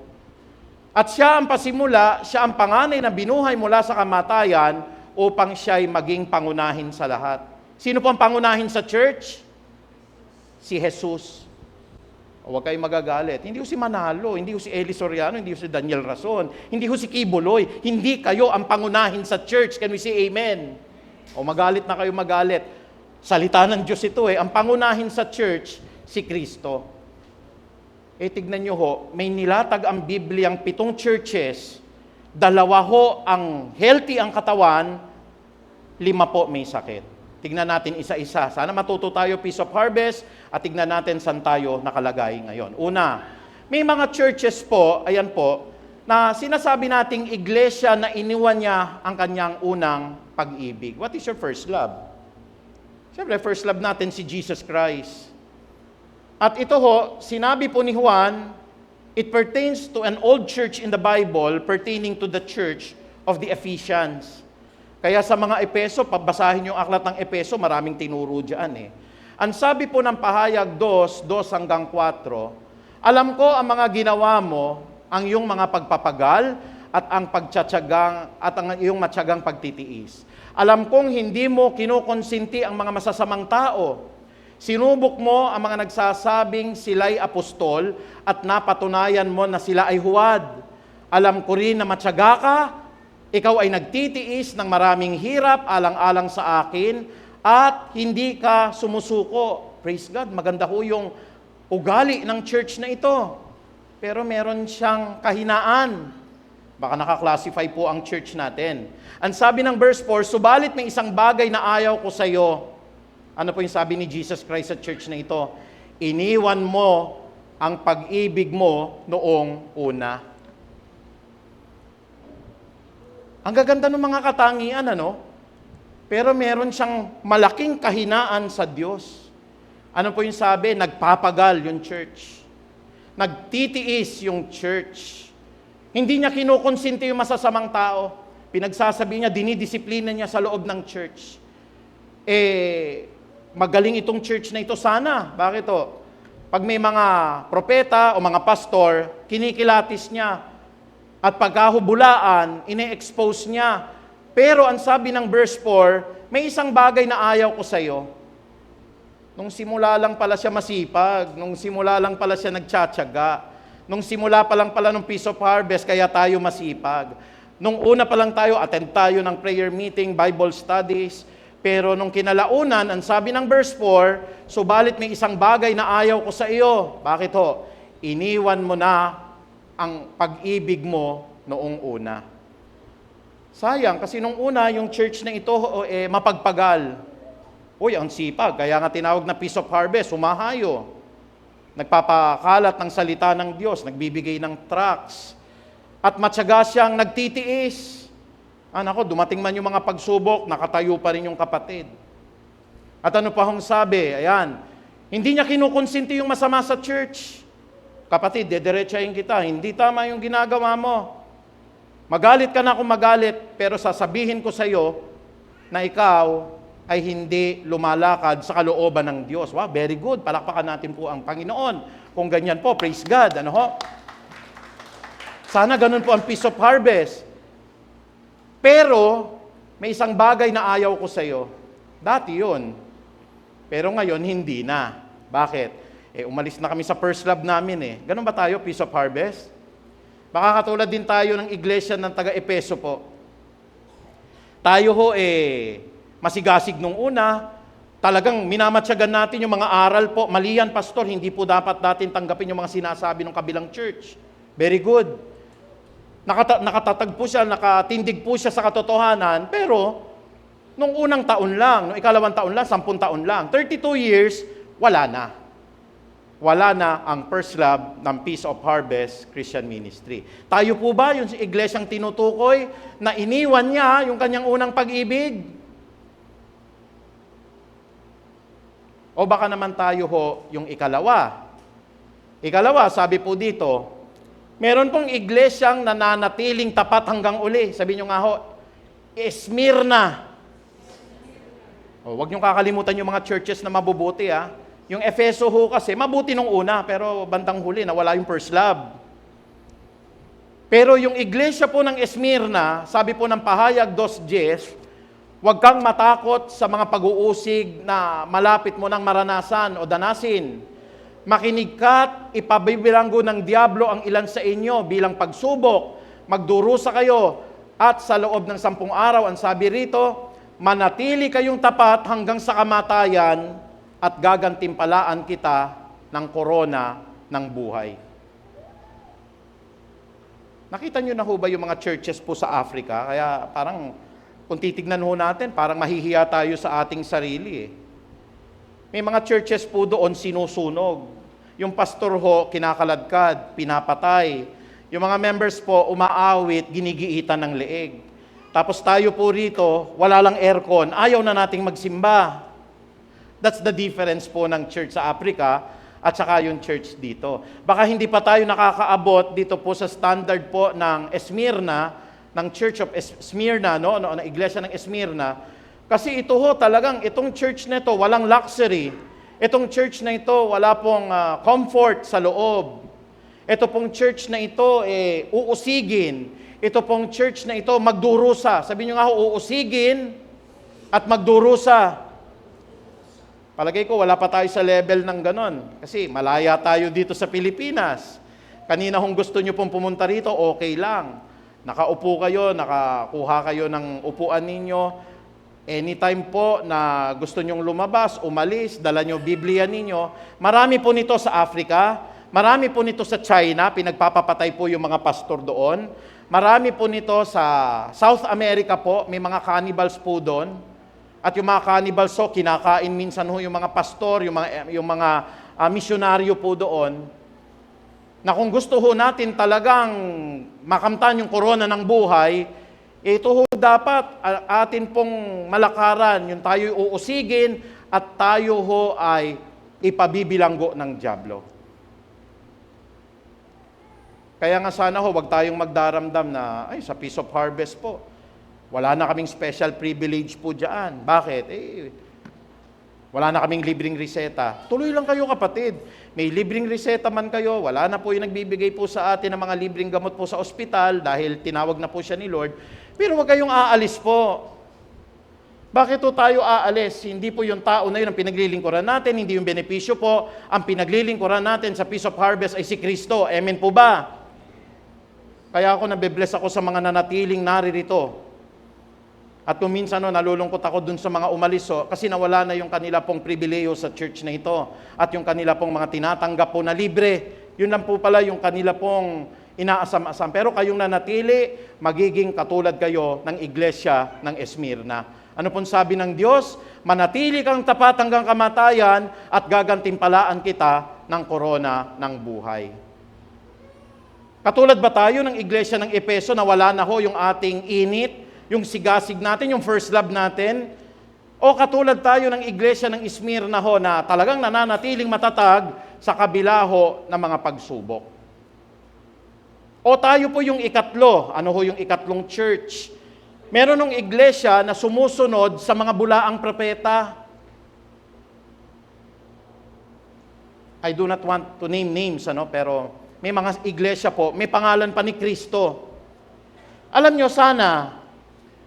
Speaker 5: At siya ang pasimula, siya ang panganay na binuhay mula sa kamatayan upang siya'y maging pangunahin sa lahat. Sino po ang pangunahin sa church? Si Jesus. Huwag kayong magagalit. Hindi ko si Manalo, hindi ko si Eli Soriano, hindi ko si Daniel Rason, hindi ko si Kibuloy. Hindi kayo ang pangunahin sa church. Can we say amen? O magalit na kayo magalit. Salita ng Diyos ito Ang pangunahin sa church, si Kristo. Tignan nyo may nilatag ang Biblia ang 7 churches, 2 ang healthy ang katawan, 5 po may sakit. Tignan natin isa-isa. Sana matuto tayo Peace of Harvest at tignan natin saan tayo nakalagay ngayon. Una, may mga churches po, ayan po, na sinasabi nating iglesia na iniwan niya ang kanyang unang pag-ibig. What is your first love? Siyempre, first love natin si Jesus Christ. At ito sinabi po ni Juan, it pertains to an old church in the Bible pertaining to the church of the Ephesians. Kaya sa mga Epeso, pabasahin yung aklat ng Epeso, maraming tinuro dyan eh. Ang sabi po ng pahayag 2 hanggang 4, alam ko ang mga ginawa mo, ang iyong mga pagpapagal, at ang pagtsatsagang, at ang iyong matyagang pagtitiis. Alam kong hindi mo kinukonsinti ang mga masasamang tao. Sinubok mo ang mga nagsasabing sila'y apostol, at napatunayan mo na sila ay huwad. Alam ko rin na matyaga ka, ikaw ay nagtitiis ng maraming hirap alang-alang sa akin at hindi ka sumusuko. Praise God, maganda ho yung ugali ng church na ito. Pero meron siyang kahinaan. Baka nakaklasify po ang church natin. Ang sabi ng verse 4, subalit may isang bagay na ayaw ko sa iyo. Ano po yung sabi ni Jesus Christ sa church na ito? Iniwan mo ang pag-ibig mo noong una. Ang gaganda ng mga katangian, ano? Pero meron siyang malaking kahinaan sa Diyos. Ano po yung sabi? Nagpapagal yung church. Nagtitiis yung church. Hindi niya kinukonsinti yung masasamang tao. Pinagsasabi niya, dinidisiplina niya sa loob ng church. Magaling itong church na ito sana. Bakit to? Pag may mga propeta o mga pastor, kinikilatis niya. At pagkahubulaan, ine-expose niya. Pero ang sabi ng verse 4, may isang bagay na ayaw ko sa iyo. Nung simula lang pala siya masipag, nung simula lang pala siya nagtsatsaga, nung simula pa lang pala ng Peace of Harvest, kaya tayo masipag. Nung una pa lang tayo, attend tayo ng prayer meeting, Bible studies, pero nung kinalaunan, ang sabi ng verse 4, subalit may isang bagay na ayaw ko sa iyo. Bakit ho? Iniwan mo na ang pag-ibig mo noong una. Sayang, kasi nung una, yung church na ito, mapagpagal. Uy, ang sipag. Kaya nga tinawag na Peace of Harvest, humahayo. Nagpapakalat ng salita ng Diyos, nagbibigay ng tracts. At matyaga siyang nagtitiis. Anak ko, dumating man yung mga pagsubok, nakatayo pa rin yung kapatid. At ano pa hong sabi? Ayan, hindi niya kinukonsinti yung masama sa church. Kapatid, dederechahin kita, hindi tama yung ginagawa mo. Magalit ka na kung magalit, pero sasabihin ko sa iyo na ikaw ay hindi lumalakad sa kalooban ng Diyos. Wow, very good. Palakpakan natin po ang Panginoon. Kung ganyan po, praise God. Ano ho? Sana ganun po ang Peace of Harvest. Pero, may isang bagay na ayaw ko sa iyo. Dati yun. Pero ngayon, hindi na. Bakit? Umalis na kami sa first love namin eh. Ganun ba tayo, Peace of Harvest? Baka katulad din tayo ng iglesia ng taga-Epeso po. Tayo ho masigasig nung una, talagang minamatyagan natin yung mga aral po. Mali yan, pastor, hindi po dapat natin tanggapin yung mga sinasabi ng kabilang church. Very good. Nakatatag po siya, nakatindig po siya sa katotohanan, pero nung unang taon lang, nung ikalawang taon lang, 10 taon lang, 32 years, wala na. Wala na ang first love ng Peace of Harvest Christian Ministry. Tayo po ba yung iglesyang tinutukoy na iniwan niya yung kanyang unang pag-ibig? O baka naman tayo ho yung ikalawa? Ikalawa, sabi po dito, meron pong iglesyang nananatiling tapat hanggang uli. Sabi nyo nga ho, Smyrna. Huwag nyo kakalimutan yung mga churches na mabubuti ha. Yung Efeso ho kasi, mabuti nung una, pero bandang huli, nawala yung first love. Pero yung iglesia po ng Smyrna, sabi po ng pahayag 2:10, huwag kang matakot sa mga pag-uusig na malapit mo ng maranasan o danasin. Makinig ka't ipabibilanggo ng diablo ang ilan sa inyo bilang pagsubok. Magdurusa kayo at sa loob ng 10 araw, ang sabi rito, manatili kayong tapat hanggang sa kamatayan at gagantimpalaan kita ng korona ng buhay. Nakita nyo na ho ba yung mga churches po sa Africa? Kaya parang, kung titignan ho natin, parang mahihiya tayo sa ating sarili. May mga churches po doon sinusunog. Yung pastor ho, kinakaladkad, pinapatay. Yung mga members po, umaawit, ginigiitan ng leeg. Tapos tayo po rito, wala lang aircon, ayaw na nating magsimba. That's the difference po ng church sa Africa at saka yung church dito. Baka hindi pa tayo nakakaabot dito po sa standard po ng Smyrna ng Church of Smyrna, no, ng iglesia ng Smyrna, kasi ito ho talagang, itong church na ito, walang luxury. Itong church na ito, wala pong comfort sa loob. Ito pong church na ito, uusigin. Ito pong church na ito, magdurusa. Sabi nyo nga ho, uusigin at magdurusa. Palagay ko, wala pa tayo sa level ng ganon. Kasi malaya tayo dito sa Pilipinas. Kanina kung gusto nyo pong pumunta rito, okay lang. Nakaupo kayo, nakakuha kayo ng upuan ninyo. Anytime po na gusto nyong lumabas, umalis, dala nyo Biblia ninyo. Marami po nito sa Africa, marami po nito sa China, pinagpapapatay po yung mga pastor doon. Marami po nito sa South America po, may mga cannibals po doon. At yung mga cannibals so, kinakain minsan ho yung mga pastor, yung mga misyonaryo po doon. Na kung gusto ho natin talagang makamtan yung korona ng buhay, ito ho dapat atin pong malakaran, yung tayo'y uusigin at tayo ho ay ipabibilanggo ng dyablo. Kaya nga sana ho, wag tayong magdaramdam na, ay, sa Peace of Harvest po, wala na kaming special privilege po dyan. Bakit? Wala na kaming libreng reseta. Tuloy lang kayo kapatid. May libreng reseta man kayo, wala na po yung nagbibigay po sa atin ng mga libreng gamot po sa ospital dahil tinawag na po siya ni Lord. Pero huwag kayong aalis po. Bakit po tayo aalis? Hindi po yung tao na yun ang pinaglilingkuran natin, hindi yung benepisyo po. Ang pinaglilingkuran natin sa Peace of Harvest ay si Kristo. Amen po ba? Kaya ako nabibless ako sa mga nanatiling naririto. At kung minsan nalulungkot ako dun sa mga umalis kasi nawala na yung kanila pong pribileyo sa church na ito at yung kanila pong mga tinatanggap po na libre. Yun lang po pala yung kanila pong inaasam-asam. Pero kayong nanatili, magiging katulad kayo ng iglesia ng Smyrna. Ano pong sabi ng Diyos? Manatili kang tapat hanggang kamatayan at gagantimpalaan kita ng korona ng buhay. Katulad ba tayo ng iglesia ng Efeso na wala na ho yung ating init, yung sigasig natin, yung first love natin? O katulad tayo ng iglesia ng Smyrna ho na talagang nananatiling matatag sa kabila ho ng mga pagsubok? O tayo po yung ikatlo, ano ho yung ikatlong church? Meron ng iglesia na sumusunod sa mga bulaang propeta. I do not want to name names, pero may mga iglesia po, may pangalan pa ni Kristo. Alam nyo sana,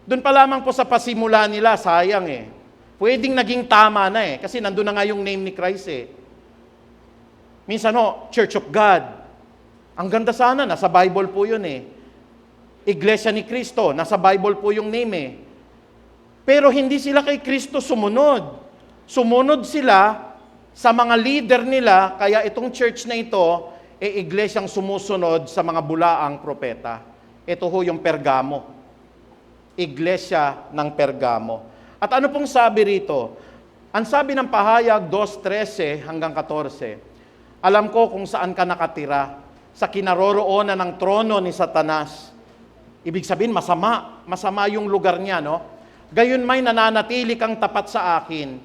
Speaker 5: doon pa lamang po sa pasimula nila, sayang Pwedeng naging tama na kasi nandun na nga yung name ni Christ Minsan Church of God. Ang ganda sana, nasa Bible po yun Iglesia ni Kristo, nasa Bible po yung name Pero hindi sila kay Kristo sumunod. Sumunod sila sa mga leader nila, kaya itong church na ito, iglesyang sumusunod sa mga bulaang propeta. Ito ho yung Pergamo. Iglesia ng Pergamo. At ano pong sabi rito? Ang sabi ng pahayag 2:13 hanggang 14, alam ko kung saan ka nakatira, sa kinaroroonan ng trono ni Satanas. Ibig sabihin, masama. Masama yung lugar niya, Gayon may nananatili kang tapat sa akin.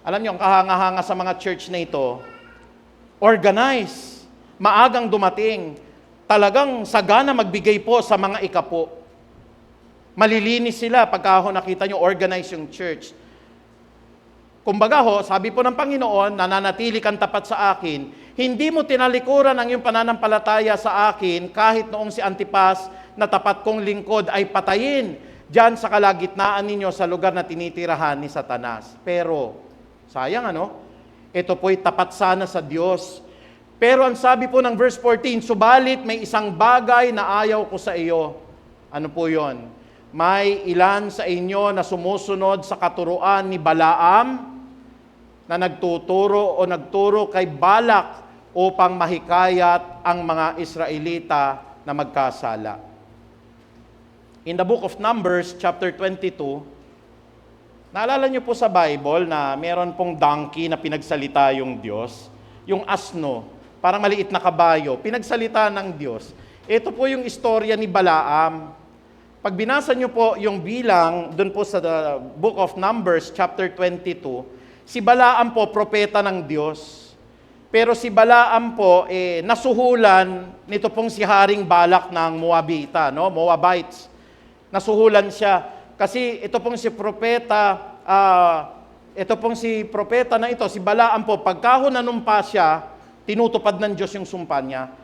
Speaker 5: Alam niyo, ang kahanga-hanga sa mga church na ito, organize, maagang dumating, talagang sagana magbigay po sa mga ikapo. Malilinis sila pagka nakita nyo organize yung church. Kumbaga sabi po ng Panginoon, nananatili kang tapat sa akin, hindi mo tinalikuran ang iyong pananampalataya sa akin kahit noong si Antipas na tapat kong lingkod ay patayin diyan sa kalagitnaan ninyo sa lugar na tinitirahan ni Satanas. Pero, sayang ito po'y tapat sana sa Diyos. Pero ang sabi po ng verse 14, subalit may isang bagay na ayaw ko sa iyo. Ano po yon? May ilan sa inyo na sumusunod sa katuruan ni Balaam na nagturo kay Balak upang mahikayat ang mga Israelita na magkasala. In the book of Numbers, chapter 22, naalala niyo po sa Bible na meron pong donkey na pinagsalita yung Diyos, yung asno, parang maliit na kabayo, pinagsalita ng Diyos. Ito po yung istorya ni Balaam. Pag binasa niyo po yung bilang, doon po sa book of Numbers, chapter 22, si Balaam po, propeta ng Diyos. Pero si Balaam po, nasuhulan nito pong si Haring Balak ng Moabita, no? Moabites. Nasuhulan siya. Kasi ito pong si propeta na ito, si Balaam po, pagka nanumpa siya, tinutupad ng Diyos yung sumpa niya.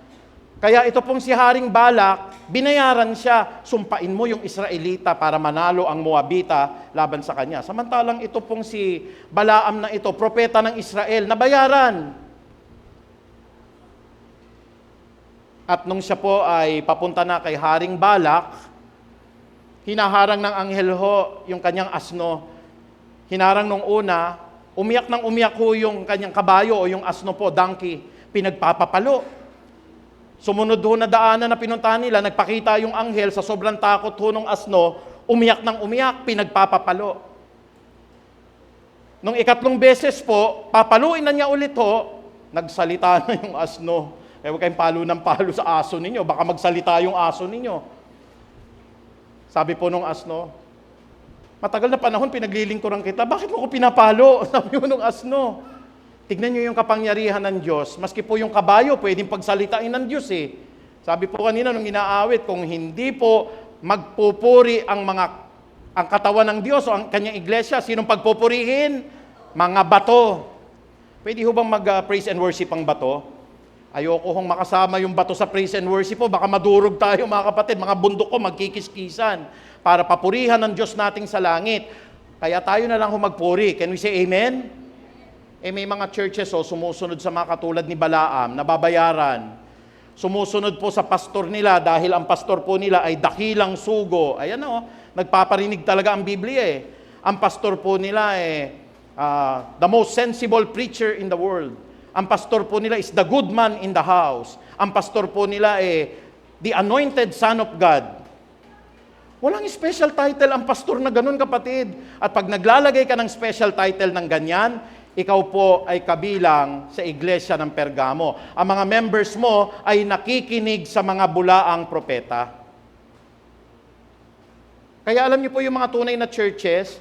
Speaker 5: Kaya ito pong si Haring Balak, binayaran siya, sumpain mo yung Israelita para manalo ang Moabita laban sa kanya. Samantalang ito pong si Balaam na ito, propeta ng Israel, nabayaran. At nung siya po ay papunta na kay Haring Balak, hinaharang ng anghel ho yung kanyang asno. Hinarang nung una, umiyak ho yung kanyang kabayo o yung asno po, donkey, pinagpapapalo. Sumunod ho na daanan na pinuntahan nila, nagpakita yung anghel sa sobrang takot ho ng asno, umiyak, pinagpapapalo. Nung ikatlong beses po, papaluin na niya ulit ho, nagsalita na yung asno. Huwag kayong palo ng palo sa aso ninyo, baka magsalita yung aso ninyo. Sabi po nung asno, matagal na panahon pinaglilingkuran kita, bakit mo ko pinapalo? Sabi mo nung asno. Tignan nyo yung kapangyarihan ng Diyos. Maski po yung kabayo, pwedeng pagsalitain ng Diyos eh. Sabi po kanina nung inaawit, kung hindi po magpupuri ang katawan ng Diyos o ang kanyang iglesia, sinong pagpupurihin? Mga bato. Pwede ho bang mag-praise and worship ang bato? Ayoko hong makasama yung bato sa praise and worship po. Baka madurog tayo mga kapatid, mga bundok ko magkikiskisan para papurihan ng Diyos nating sa langit. Kaya tayo na lang magpuri. Can we say amen? May mga churches sumusunod sa mga katulad ni Balaam, nababayaran. Sumusunod po sa pastor nila dahil ang pastor po nila ay dakilang sugo. Ayan nagpaparinig talaga ang Biblia eh. Ang pastor po nila the most sensible preacher in the world. Ang pastor po nila is the good man in the house. Ang pastor po nila the anointed son of God. Walang special title ang pastor na ganun, kapatid. At pag naglalagay ka ng special title ng ganyan, ikaw po ay kabilang sa iglesia ng Pergamo. Ang mga members mo ay nakikinig sa mga bulaang propeta. Kaya alam niyo po yung mga tunay na churches,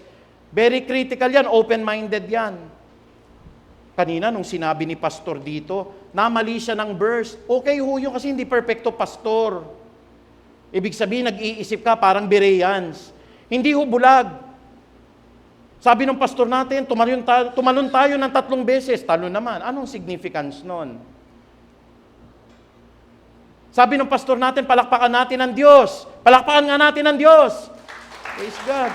Speaker 5: very critical yan, open-minded yan. Kanina nung sinabi ni pastor dito, namali siya ng verse. Okay ho yun kasi hindi perfecto pastor. Ibig sabihin, nag-iisip ka parang Bereans. Hindi ho bulag. Sabi ng pastor natin, tumalon tayo ng 3 beses. Talo naman. Anong significance nun? Sabi ng pastor natin, palakpakan natin ang Diyos. Palakpakan nga natin ang Diyos. Praise God.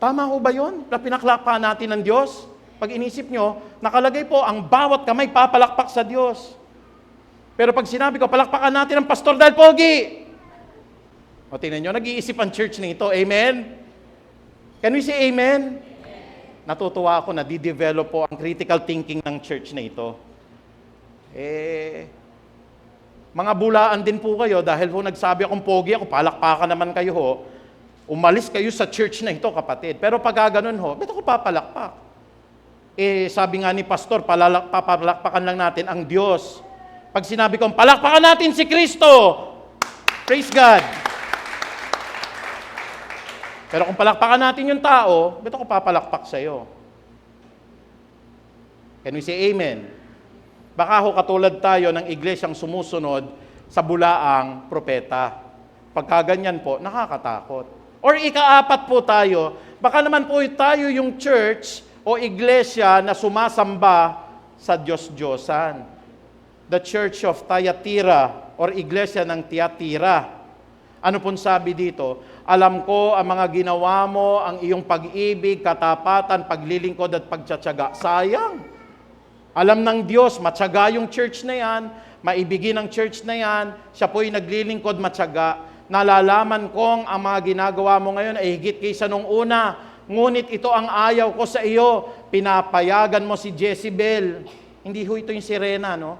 Speaker 5: Tama ho ba yun? Pinaklakpakan natin ang Diyos? Pag inisip nyo, nakalagay po, ang bawat kamay papalakpak sa Diyos. Pero pag sinabi ko, palakpakan natin ang pastor dahil pogi. O tingnan nyo, nag-iisip ang church nito. Amen? Can we say amen? Natutuwa ako na di-develop po ang critical thinking ng church na ito. Mga bulaan din po kayo dahil po nagsabi akong pogi ako, palakpakan naman kayo ho. Umalis kayo sa church na ito, kapatid. Pero pag ganun ho, ba't ako papalakpak? Sabi nga ni pastor, papalakpakan lang natin ang Diyos. Pag sinabi kong, palakpakan natin si Kristo, praise God. Pero kung palakpakan natin yung tao, ba't ako papalakpak sa'yo? Can we say amen? Baka ho katulad tayo ng iglesyang sumusunod sa bulaang propeta. Pagka ganyan po, nakakatakot. Or ika-4 po tayo, baka naman po tayo yung church o iglesia na sumasamba sa Diyos-Diyosan. The Church of Thyatira or iglesia ng Thyatira. Ano pong sabi dito? Alam ko ang mga ginawa mo, ang iyong pag-ibig, katapatan, paglilingkod at pagtsatsaga. Sayang. Alam ng Diyos, matyaga yung church na yan, maibigin ang church na yan, siya po'y naglilingkod matyaga. Nalalaman kong ang mga ginagawa mo ngayon ay higit kaysa nung una. Ngunit ito ang ayaw ko sa iyo. Pinapayagan mo si Jezebel. Hindi ho ito yung sirena, no?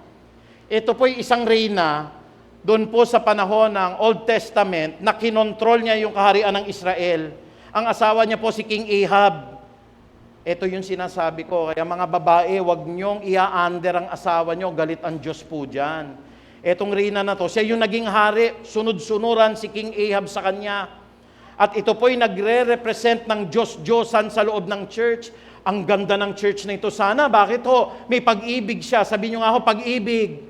Speaker 5: Ito po'y isang reyna, doon po sa panahon ng Old Testament, na kinontrol niya yung kaharian ng Israel. Ang asawa niya po si King Ahab. Ito yung sinasabi ko. Kaya mga babae, wag niyong ia-under ang asawa niyo. Galit ang Diyos po dyan. Etong reyna na to, siya yung naging hari. Sunod-sunuran si King Ahab sa kanya. At ito po'y nagre-represent ng Diyos-Diyosan sa loob ng church. Ang ganda ng church na ito. Sana, bakit ho? May pag-ibig siya. Sabi nyo nga ho, pag-ibig.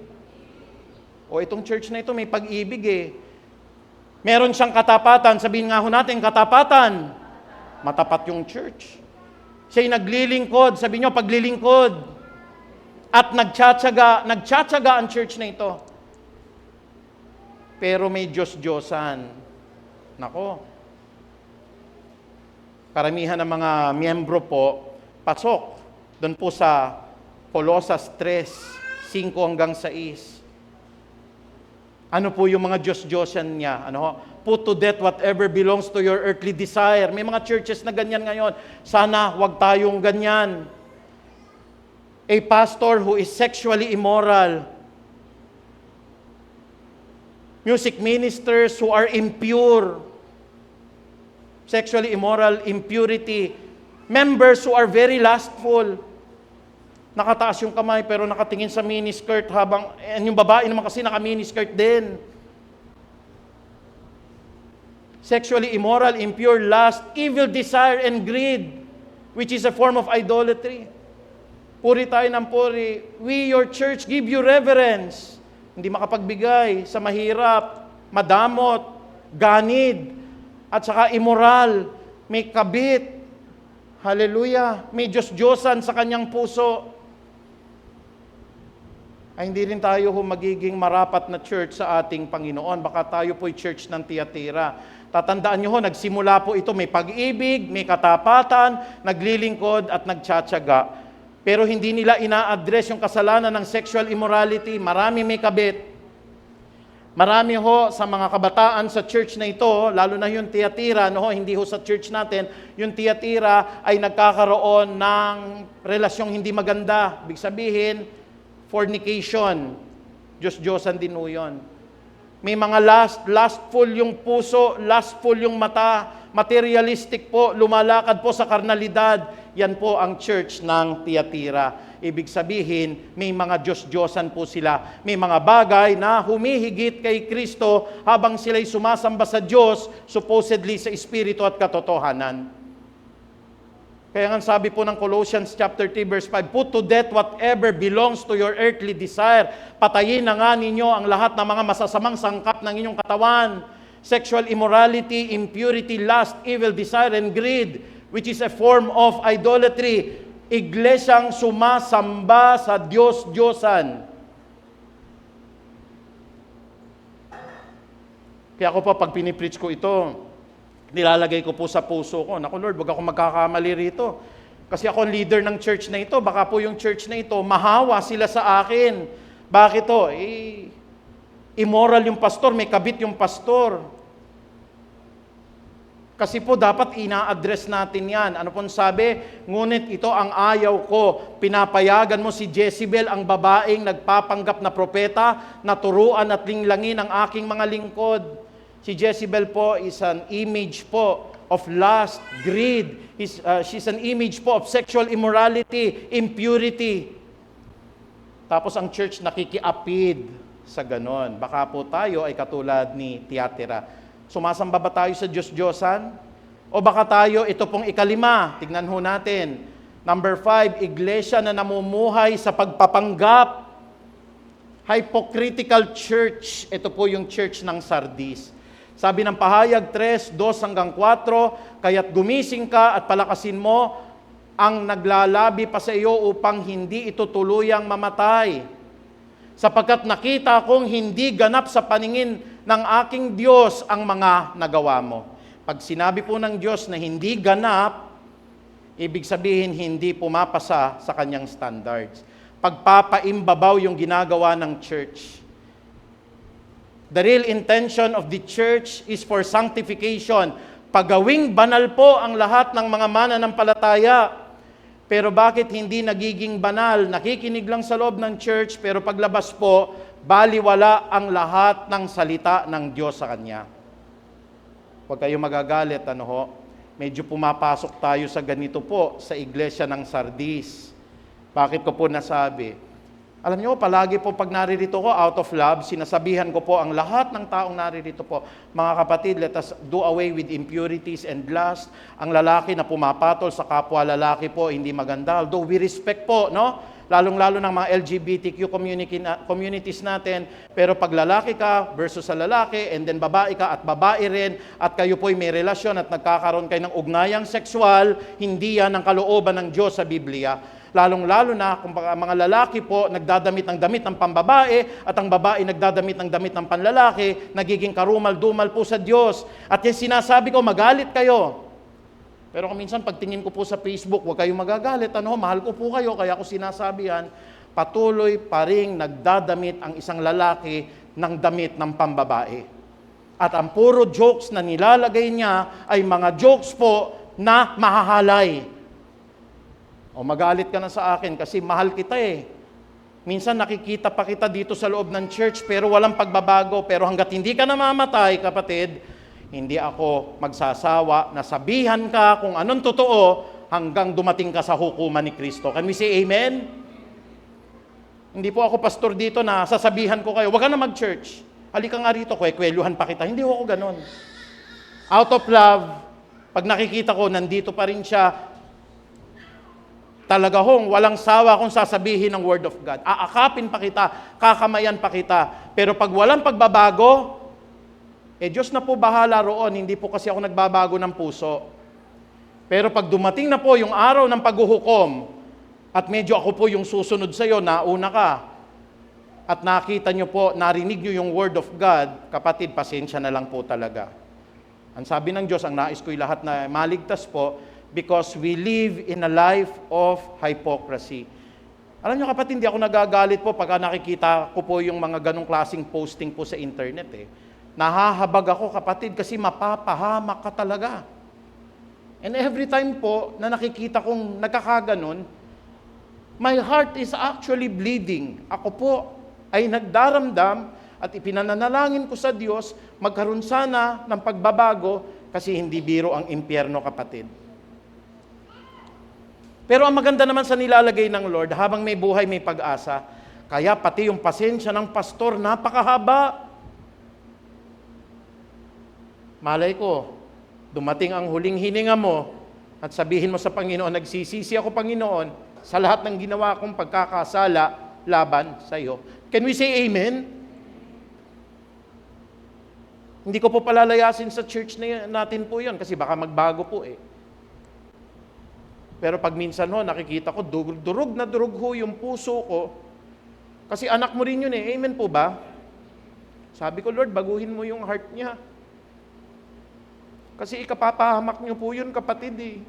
Speaker 5: O itong church na ito, may pag-ibig eh. Meron siyang katapatan. Sabihin nga ho natin, katapatan. Matapat yung church. Siya'y naglilingkod. Sabi nyo, paglilingkod. At nagtsatsaga ang church na ito. Pero may Diyos-Diyosan. Nako. Karamihan ng mga miyembro po, pasok. Doon po sa Colosas 3, 5 hanggang 6. Ano po yung mga Diyos-Diyosan niya? Put to death whatever belongs to your earthly desire. May mga churches na ganyan ngayon. Sana wag tayong ganyan. A pastor who is sexually immoral. Music ministers who are impure. Sexually immoral, impurity. Members who are very lustful. Nakataas yung kamay pero nakatingin sa miniskirt habang yung babae naman kasi naka-miniskirt din. Sexually immoral, impure, lust, evil desire, and greed, which is a form of idolatry. Puri tayo ng puri. We, your church, give you reverence. Hindi makapagbigay sa mahirap, madamot, ganid, at saka immoral, may kabit. Hallelujah. May Diyos-Diyosan sa kanyang puso. Ay hindi rin tayo magiging marapat na church sa ating Panginoon. Baka tayo po'y church ng Thyatira. Tatandaan nyo nagsimula po ito, may pag-ibig, may katapatan, naglilingkod at nagtsatsaga. Pero hindi nila ina-address yung kasalanan ng sexual immorality. Marami may kabit. Marami ho sa mga kabataan sa church na ito, lalo na yung Thyatira, hindi ho sa church natin, yung Thyatira ay nagkakaroon ng relasyong hindi maganda. Ibig sabihin, fornication. Diyos-Diyosan din ho yun. May mga lustful yung puso, lustful yung mata, materialistic po, lumalakad po sa karnalidad. Yan po ang church ng Thyatira. Ibig sabihin, may mga Diyos-Diyosan po sila. May mga bagay na humihigit kay Kristo habang sila'y sumasamba sa Diyos, supposedly sa Espiritu at katotohanan. Kaya nga sabi po ng Colossians chapter 3 verse 5, put to death whatever belongs to your earthly desire. Patayin na nga ninyo ang lahat ng mga masasamang sangkap ng inyong katawan. Sexual immorality, impurity, lust, evil desire, and greed, which is a form of idolatry. Iglesyang sumasamba sa Diyos-Diyosan. Kaya ako pa, pag pinipreach ko ito, nilalagay ko po sa puso ko, naku Lord, wag ako magkakamali rito. Kasi ako ang leader ng church na ito, baka po yung church na ito, mahawa sila sa akin. Bakit to? Immoral yung pastor, may kabit yung pastor. Kasi po dapat ina-address natin yan. Ano pong sabi? Ngunit ito ang ayaw ko. Pinapayagan mo si Jezebel, ang babaeng nagpapanggap na propeta, na turuan at linglangin ang aking mga lingkod. Si Jezebel po is an image po of lust, greed. She's an image po of sexual immorality, impurity. Tapos ang church nakikiapid sa ganon. Baka po tayo ay katulad ni Thyatira. Sumasamba ba tayo sa Diyos-Diyosan? O baka tayo, ito pong ikalima, tignan ho natin. Number 5, iglesia na namumuhay sa pagpapanggap. Hypocritical church. Ito po yung church ng Sardis. Sabi ng pahayag 3, 2 hanggang 4, kaya't gumising ka at palakasin mo ang naglalabi pa sa iyo upang hindi ito tuluyang mamatay. Sapagkat nakita kong hindi ganap sa paningin ng aking Diyos ang mga nagawa mo. Pag sinabi po ng Diyos na hindi ganap, ibig sabihin hindi pumapasa sa kanyang standards. Pagpapaimbabaw yung ginagawa ng church. The real intention of the church is for sanctification. Pagawing banal po ang lahat ng mga mananampalataya. Pero bakit hindi nagiging banal? Nakikinig lang sa loob ng church, pero paglabas po, baliwala ang lahat ng salita ng Diyos sa Kanya. Huwag kayo magagalit, medyo pumapasok tayo sa ganito po, sa iglesia ng Sardis. Bakit ko po nasabi? Alam niyo, palagi po pag naririto ko out of love, sinasabihan ko po ang lahat ng taong naririto po, mga kapatid, let us do away with impurities and lust. Ang lalaki na pumapatol sa kapwa lalaki po, hindi maganda. Although we respect po, no? Lalong-lalo ng mga LGBTQ communities natin. Pero pag lalaki ka versus sa lalaki, and then babae ka at babae rin, at kayo po'y may relasyon at nagkakaroon kayo ng ugnayang sexual, hindi yan ang kalooban ng Diyos sa Biblia. Lalong-lalo na kung mga lalaki po nagdadamit ng damit ng pambabae at ang babae nagdadamit ng damit ng panlalaki, nagiging karumal-dumal po sa Diyos. At yung sinasabi ko, magalit kayo. Pero kung minsan pagtingin ko po sa Facebook, huwag kayong magagalit. Mahal ko po kayo, kaya ako sinasabi yan, patuloy pa rin nagdadamit ang isang lalaki ng damit ng pambabae. At ang puro jokes na nilalagay niya ay mga jokes po na mahahalay. O magalit ka na sa akin kasi mahal kita eh. Minsan nakikita pa kita dito sa loob ng church pero walang pagbabago. Pero hanggat hindi ka namamatay, kapatid, hindi ako magsasawa na sabihan ka kung anong totoo hanggang dumating ka sa hukuman ni Kristo. Can we say amen? Hindi po ako pastor dito na sasabihan ko kayo, wag ka na mag-church. Halika nga rito, kwekweluhan pa kita. Hindi ako ganon. Out of love, pag nakikita ko, nandito pa rin siya, talaga hong walang sawa kung sasabihin ng Word of God. Aakapin pa kita, kakamayan pa kita. Pero pag walang pagbabago, Diyos na po bahala roon, hindi po kasi ako nagbabago ng puso. Pero pag dumating na po yung araw ng paghuhukom, at medyo ako po yung susunod sa iyo, nauna ka, at nakita nyo po, narinig nyo yung Word of God, kapatid, pasensya na lang po talaga. Ang sabi ng Diyos, ang nais ko'y lahat na maligtas po, because we live in a life of hypocrisy. Alam niyo kapatid, hindi ako nagagalit po pagka nakikita ko po yung mga ganong klaseng posting po sa internet eh. Nahahabag ako kapatid kasi mapapahamak ka talaga. And every time po na nakikita kong nagkakaganon, my heart is actually bleeding. Ako po ay nagdaramdam at ipinananalangin ko sa Diyos, magkaroon sana ng pagbabago kasi hindi biro ang impyerno kapatid. Pero ang maganda naman sa nilalagay ng Lord, habang may buhay, may pag-asa. Kaya pati yung pasensya ng pastor, napakahaba. Malay ko, dumating ang huling hininga mo at sabihin mo sa Panginoon, nagsisisi ako Panginoon sa lahat ng ginawa kong pagkakasala laban sa iyo. Can we say amen? Hindi ko po palalayasin sa church natin po yun kasi baka magbago po eh. Pero pag minsan nakikita ko, durug na durug ho yung puso ko. Kasi anak mo rin yun eh. Amen po ba? Sabi ko, Lord, baguhin mo yung heart niya. Kasi ikapapahamak niyo po yun, kapatid eh.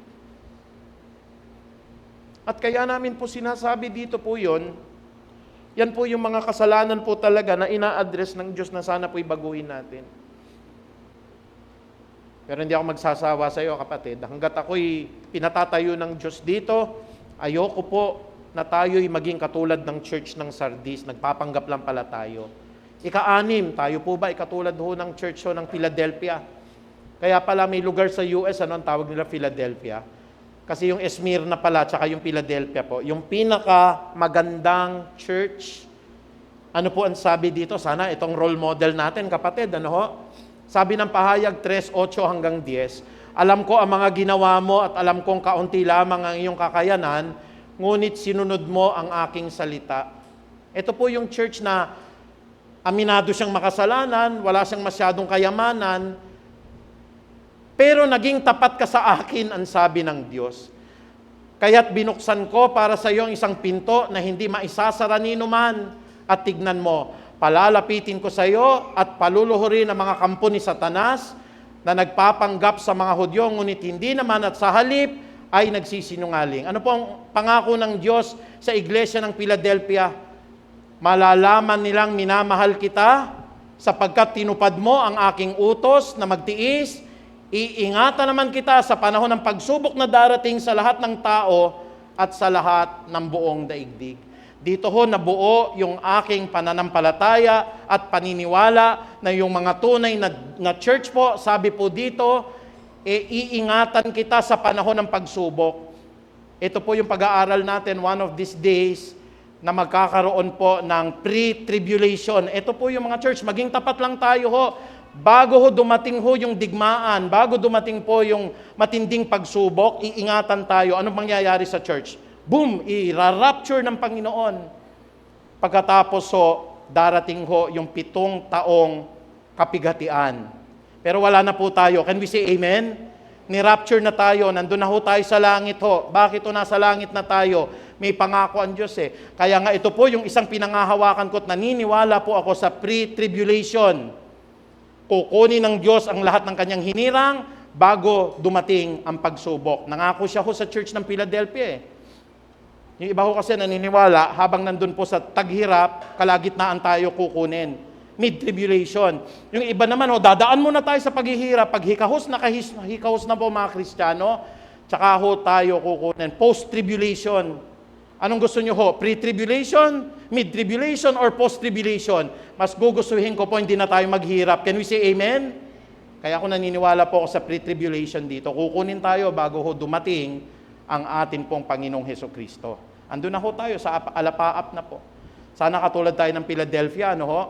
Speaker 5: At kaya namin po sinasabi dito po yun, yan po yung mga kasalanan po talaga na ina-address ng Diyos na sana po'y baguhin natin. Pero hindi ako magsasawa sa iyo, kapatid. Hanggat ako'y pinatatayo ng Diyos dito, ayoko po na tayo'y maging katulad ng church ng Sardis. Nagpapanggap lang pala tayo. Ika-6, tayo po ba ikatulad ho ng church ng Philadelphia? Kaya pala may lugar sa US, ano ang tawag nila Philadelphia? Kasi yung Smyrna pala, tsaka yung Philadelphia po, yung pinaka magandang church. Ano po ang sabi dito? Sana itong role model natin, kapatid. Ano ho? Sabi ng pahayag 3:8 hanggang 10, alam ko ang mga ginawa mo at alam kong kaunti lamang ang iyong kakayanan, ngunit sinunod mo ang aking salita. Ito po yung church na aminado siyang makasalanan, wala siyang masyadong kayamanan, pero naging tapat ka sa akin, ang sabi ng Diyos. Kaya't binuksan ko para sa iyo ang isang pinto na hindi maisasara nino man. At tignan mo, palalapitin ko sa iyo at paluluhurin ang mga kampo ni Satanas na nagpapanggap sa mga Hudyo, ngunit hindi naman at sa halip ay nagsisinungaling. Ano po ang pangako ng Diyos sa iglesia ng Philadelphia? Malalaman nilang minamahal kita sapagkat tinupad mo ang aking utos na magtiis. Iingatan naman kita sa panahon ng pagsubok na darating sa lahat ng tao at sa lahat ng buong daigdig. Dito ho nabuo yung aking pananampalataya at paniniwala na yung mga tunay na church po, sabi po dito, iingatan kita sa panahon ng pagsubok. Ito po yung pag-aaral natin one of these days na magkakaroon po ng pre-tribulation. Ito po yung mga church, maging tapat lang tayo ho. Bago ho dumating ho yung digmaan, bago dumating po yung matinding pagsubok, iingatan tayo. Anong mangyayari sa church? Boom! I-rapture ng Panginoon. Pagkatapos ho, darating ho yung 7 taong kapighatian. Pero wala na po tayo. Can we say amen? Ni-rapture na tayo, nandun na ho tayo sa langit ho. Bakit ho nasa langit na tayo? May pangako ang Diyos eh. Kaya nga ito po yung isang pinangahawakan ko at naniniwala po ako sa pre-tribulation. Kukunin ng Diyos ang lahat ng kanyang hinirang bago dumating ang pagsubok. Nangako siya ho sa church ng Philadelphia eh. Yung iba ho kasi naniniwala, habang nandun po sa taghirap, kalagitnaan tayo kukunin. Mid-tribulation. Yung iba naman, dadaan muna tayo sa paghihirap. Pag hikahos na po mga Kristiyano, tsaka ho tayo kukunin. Post-tribulation. Anong gusto nyo ho? Pre-tribulation, mid-tribulation, or post-tribulation? Mas gugustuhin ko po, hindi na tayo maghirap. Can we say amen? Kaya ako naniniwala po ako sa pre-tribulation dito. Kukunin tayo bago ho dumating ang atin pong Panginoong Hesukristo. Andun na ho tayo sa alapaap na po. Sana katulad tayo ng Philadelphia, ano ho?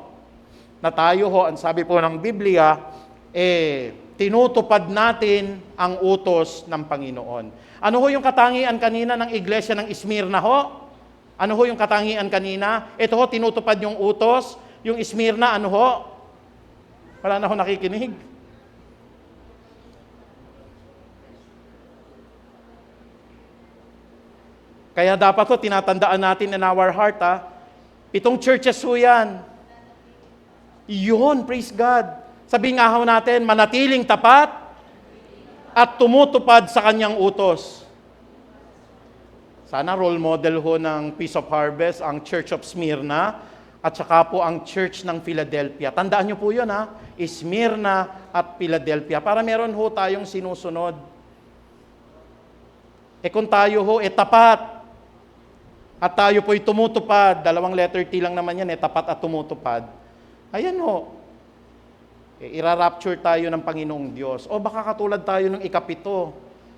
Speaker 5: Na tayo ho, ang sabi po ng Biblia, tinutupad natin ang utos ng Panginoon. Ano ho yung katangian kanina ng iglesia ng Smyrna ho? Ano ho yung katangian kanina? Ito ho, tinutupad yung utos. Yung Smyrna, ano ho? Wala na ho nakikinig. Kaya dapat ho, tinatandaan natin in our heart, 7 churches ho yan. Yun, praise God. Sabihin nga ho natin, manatiling tapat at tumutupad sa kanyang utos. Sana role model ho ng Peace of Harvest, ang Church of Smyrna, at saka po ang Church ng Philadelphia. Tandaan nyo po yun, Smyrna at Philadelphia. Para meron ho tayong sinusunod. Kung tayo ho, tapat, at tayo po'y tumutupad, 2 letter T lang naman yan, tapat at tumutupad. Ayan ho, irarapture tayo ng Panginoong Diyos. O baka katulad tayo ng ika-7.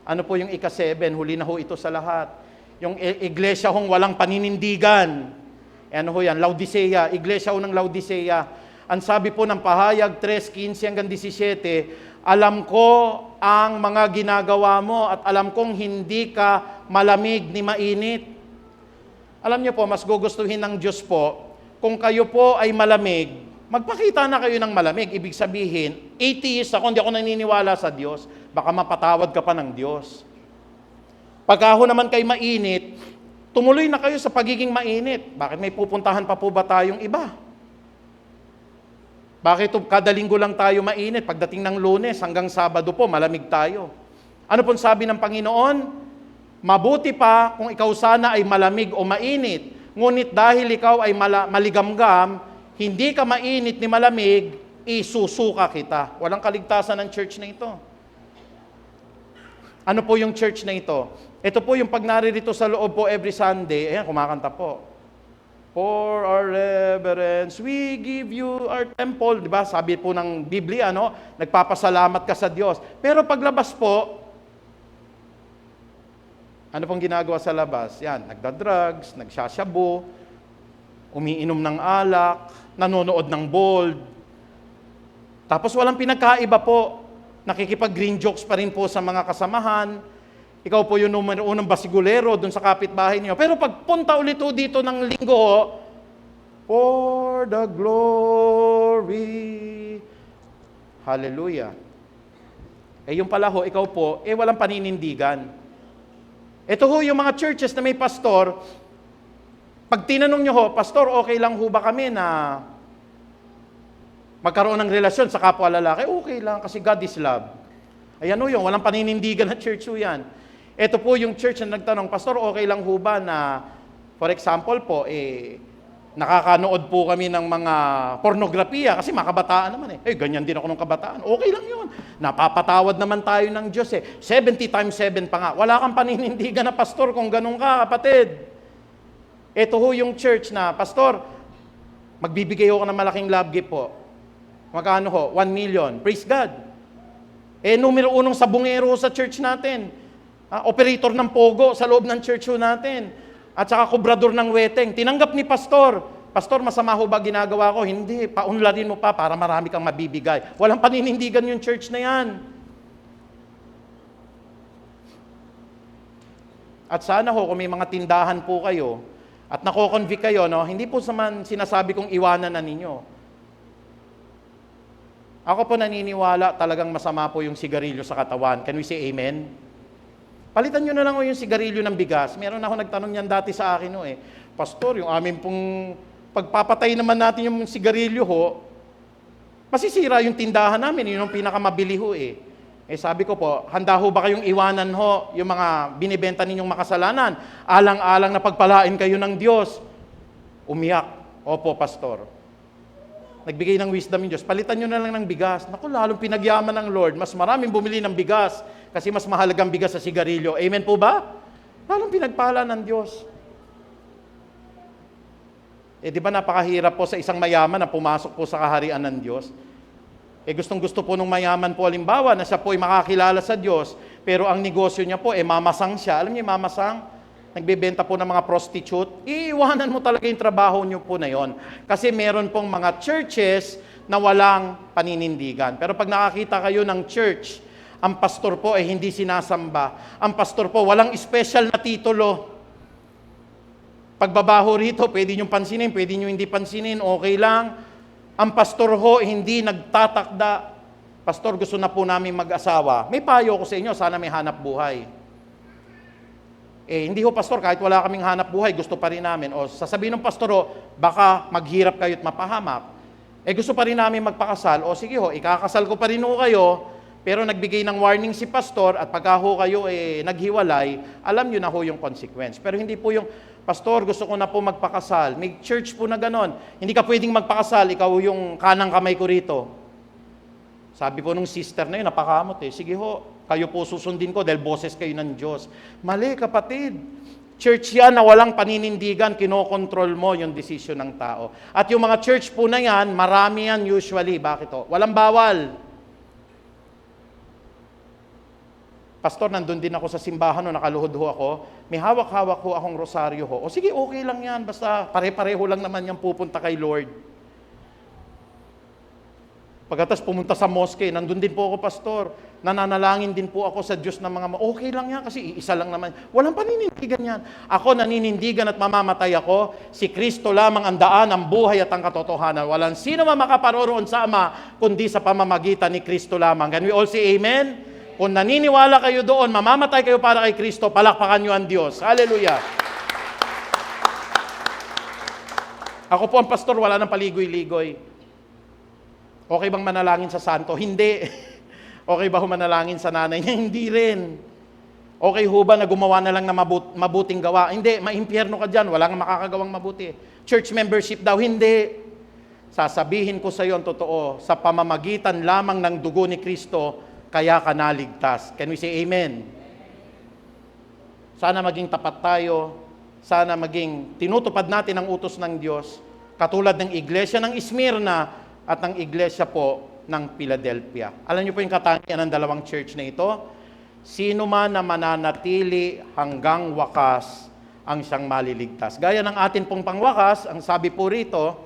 Speaker 5: Ano po yung ika-7? Huli na ho ito sa lahat. Yung iglesia hong walang paninindigan. Ano ho yan? Laodicea. Iglesia ho ng Laodicea. Ang sabi po ng pahayag 3:15 hanggang 17, alam ko ang mga ginagawa mo at alam kong hindi ka malamig ni mainit. Alam niyo po, mas gugustuhin ng Diyos po, kung kayo po ay malamig, magpakita na kayo ng malamig. Ibig sabihin, atheist ako, hindi ako naniniwala sa Diyos. Baka mapatawad ka pa ng Diyos. Pagka ho naman kayo mainit, tumuloy na kayo sa pagiging mainit. Bakit may pupuntahan pa po ba tayong iba? Bakit kada linggo lang tayo mainit? Pagdating ng Lunes hanggang Sabado po, malamig tayo. Ano pong sabi ng Panginoon? Mabuti pa kung ikaw sana ay malamig o mainit. Ngunit dahil ikaw ay maligamgam, hindi ka mainit ni malamig, isusuka kita. Walang kaligtasan ng church na ito. Ano po yung church na ito? Ito po yung pag naririto sa loob po every Sunday, ayan, kumakanta po. For our reverence, we give you our temple. Diba? Sabi po ng Biblia, nagpapasalamat ka sa Diyos. Pero paglabas po, ano pong ginagawa sa labas? Yan, nagda-drugs, nagsasyabu, umiinom ng alak, nanonood ng bold. Tapos walang pinagkaiba po. Nakikipag-green jokes pa rin po sa mga kasamahan. Ikaw po yung numero 1 basigulero dun sa kapitbahay niyo. Pero pagpunta ulit po dito ng linggo, for the glory. Hallelujah. Yung pala ho, ikaw po, walang paninindigan. Ito ho yung mga churches na may pastor, pag tinanong nyo ho, pastor, okay lang ho ba kami na magkaroon ng relasyon sa kapwa lalaki? Okay lang, kasi God is love. Ayan ho yung, walang paninindigan na church ho yan. Ito po yung church na nagtanong, pastor, okay lang ho ba na, for example po, nakakanood po kami ng mga pornografiya, kasi makabataan naman ganyan din ako ng kabataan. Okay lang yun. Napapatawad naman tayo ng Diyos 70 times 7 pa nga. Wala kang paninindigan na pastor kung ganun ka, kapatid. Ito ho yung church na, pastor, magbibigay ako ng malaking love gift po. Magkano ho? 1 million. Praise God. Numero 1 sabungero sa church natin. Operator ng pogo sa loob ng church ho natin. At saka kubrador ng weteng. Tinanggap ni pastor. Pastor, masama ho ba ginagawa ko? Hindi, paunlarin mo pa para marami kang mabibigay. Walang paninindigan yung church na yan. At sana ho, kung may mga tindahan po kayo, at nako-convict kayo, no, hindi po naman sinasabi kong iwanan na ninyo. Ako po naniniwala talagang masama po yung sigarilyo sa katawan. Can we say amen? Palitan nyo na lang ho yung sigarilyo ng bigas. Meron ako nagtanong yan dati sa akin, no, Pastor, yung amin pong pagpapatay naman natin yung sigarilyo ho, masisira yung tindahan namin, yun yung pinakamabili ho sabi ko po, handa ho ba kayong iwanan ho yung mga binibenta ninyong makasalanan? Alang-alang na pagpalain kayo ng Diyos. Umiyak. Opo, pastor. Nagbigay ng wisdom yung Diyos. Palitan nyo na lang ng bigas. Naku, lalong pinagyaman ng Lord. Mas maraming bumili ng bigas kasi mas mahalagang bigas sa sigarilyo. Amen po ba? Lalong pinagpala ng Diyos. Di ba napakahirap po sa isang mayaman na pumasok po sa kaharian ng Diyos? Gustong-gusto po nung mayaman po, halimbawa, na siya po ay makakilala sa Diyos, pero ang negosyo niya po, mamasang siya. Alam niyo, mamasang, nagbebenta po ng mga prostitute, iiwanan mo talaga yung trabaho niyo po na yon. Kasi meron pong mga churches na walang paninindigan. Pero pag nakakita kayo ng church, ang pastor po ay hindi sinasamba. Ang pastor po, walang special na titulo. Pagbabaho rito, pwede nyo pansinin, pwede nyo hindi pansinin, okay lang. Ang pastor ho, hindi nagtatakda. Pastor, gusto na po namin mag-asawa. May payo ko sa inyo, sana may hanap buhay. Hindi ho, pastor, kahit wala kaming hanap buhay, gusto pa rin namin. O sasabihin ng pastor ho, baka maghirap kayo at mapahamak. Gusto pa rin namin magpakasal. O sige ho, ikakasal ko pa rin ho kayo, pero nagbigay ng warning si pastor at pagka ho kayo naghiwalay, alam nyo na ho yung consequence. Pero hindi po yung, pastor, gusto ko na po magpakasal. May church po na ganon. Hindi ka pwedeng magpakasal, ikaw yung kanang kamay ko rito. Sabi po nung sister na yun, napakamot Sige ho, kayo po susundin ko dahil boses kayo ng Diyos. Mali kapatid. Church yan na walang paninindigan, kinokontrol mo yung desisyon ng tao. At yung mga church po na yan, marami yan usually. Bakit ho? Walang bawal. Pastor, nandun din ako sa simbahan no, nakaluhod ho ako. May hawak-hawak ho akong rosaryo ho. O sige, okay lang yan. Basta pare-pareho lang naman yan pupunta kay Lord. Pagkatas pumunta sa mosque, nandun din po ako, pastor. Nananalangin din po ako sa Diyos ng mga okay lang yan kasi iisa lang naman. Walang paninindigan yan. Ako naninindigan at mamamatay ako. Si Kristo lamang ang daan, ang buhay at ang katotohanan. Walang sino man makaparoroon sa Ama kundi sa pamamagitan ni Kristo lamang. Can we all say amen? Kung naniniwala kayo doon, mamamatay kayo para kay Kristo, palakpakan nyo ang Diyos. Hallelujah! Ako po ang pastor, wala nang paligoy-ligoy. Okay bang manalangin sa santo? Hindi. Okay ba manalangin sa nanay niya? Hindi rin. Okay ho ba na gumawa na lang na mabuting gawa? Hindi. Maimpyerno ka dyan. Wala kang makakagawang mabuti. Church membership daw? Hindi. Sasabihin ko sa iyo ang totoo, sa pamamagitan lamang ng dugo ni Kristo, kaya ka naligtas. Can we say amen? Sana maging tapat tayo. Sana maging tinutupad natin ang utos ng Diyos. Katulad ng iglesia ng Smyrna at ng iglesia po ng Philadelphia. Alam niyo po yung katangian ng dalawang church na ito? Sino man na mananatili hanggang wakas ang siyang maliligtas. Gaya ng atin pong pangwakas, ang sabi po rito,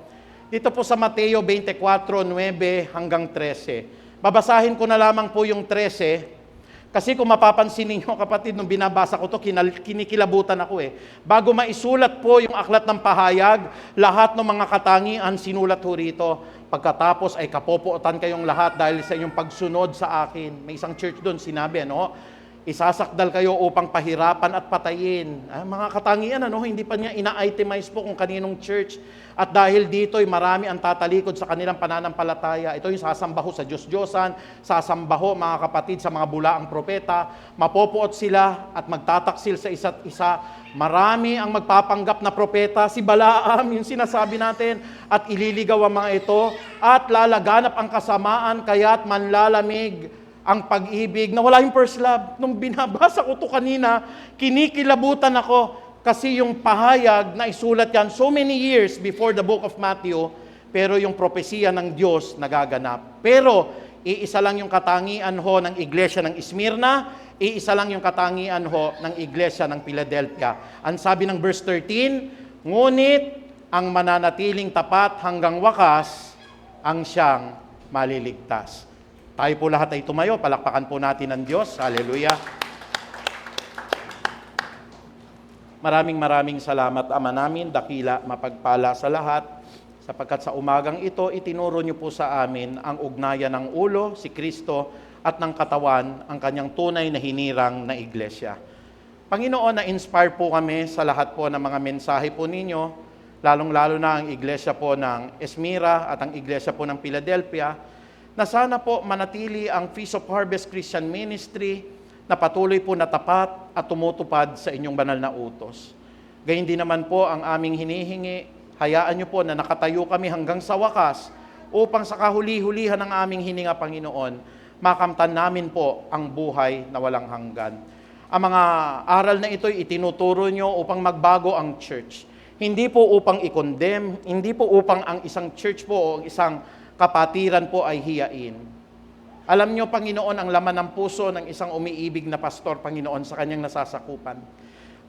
Speaker 5: dito po sa Mateo 24:9 hanggang 13. Babasahin ko na lamang po yung 13, kasi kung mapapansin ninyo kapatid, nung binabasa ko to, kinikilabutan ako Bago maisulat po yung aklat ng pahayag, lahat ng mga katangian sinulat ho rito. Pagkatapos ay kapopotan kayong lahat dahil sa inyong pagsunod sa akin. May isang church doon, sinabi, isasakdal kayo upang pahirapan at patayin. Mga katangian, hindi pa niya ina-itemize po kung kaninong church. At dahil dito, marami ang tatalikod sa kanilang pananampalataya. Ito yung sasambaho sa Diyos-Diyosan, sasambaho mga kapatid sa mga bulaang propeta, mapopoot sila at magtataksil sa isa't isa. Marami ang magpapanggap na propeta, si Balaam, yung sinasabi natin, at ililigaw ang mga ito, at lalaganap ang kasamaan, kaya't manlalamig ang pag-ibig, na wala yung first love. Nung binabasa ko to kanina, kinikilabutan ako kasi yung pahayag na isulat yan so many years before the book of Matthew, pero yung propesiya ng Diyos nagaganap. Pero iisa lang yung katangian ho ng iglesia ng Smyrna, iisa lang yung katangian ho ng iglesia ng Philadelphia. Ang sabi ng verse 13, ngunit ang mananatiling tapat hanggang wakas, ang siyang maliligtas. Tayo po lahat ay tumayo, palakpakan po natin ang Diyos. Hallelujah. Maraming salamat, Ama namin, dakila, mapagpala sa lahat, sapagkat sa umagang ito, itinuro niyo po sa amin ang ugnayan ng ulo, si Kristo, at ng katawan, ang kanyang tunay na hinirang na iglesia. Panginoon, na-inspire po kami sa lahat po ng mga mensahe po ninyo, lalong-lalo na ang iglesia po ng Esmira at ang iglesia po ng Philadelphia, na sana po manatili ang Feast of Harvest Christian Ministry na patuloy po na tapat at tumutupad sa inyong banal na utos. Gayun din naman po ang aming hinihingi, hayaan niyo po na nakatayo kami hanggang sa wakas upang sa kahuli-hulihan ng aming hininga, Panginoon, makamtan namin po ang buhay na walang hanggan. Ang mga aral na ito itinuturo niyo upang magbago ang church. Hindi po upang i-condemn, hindi po upang ang isang church po o isang kapatiran po ay hiyain. Alam niyo, Panginoon, ang laman ng puso ng isang umiibig na pastor, Panginoon, sa kanyang nasasakupan.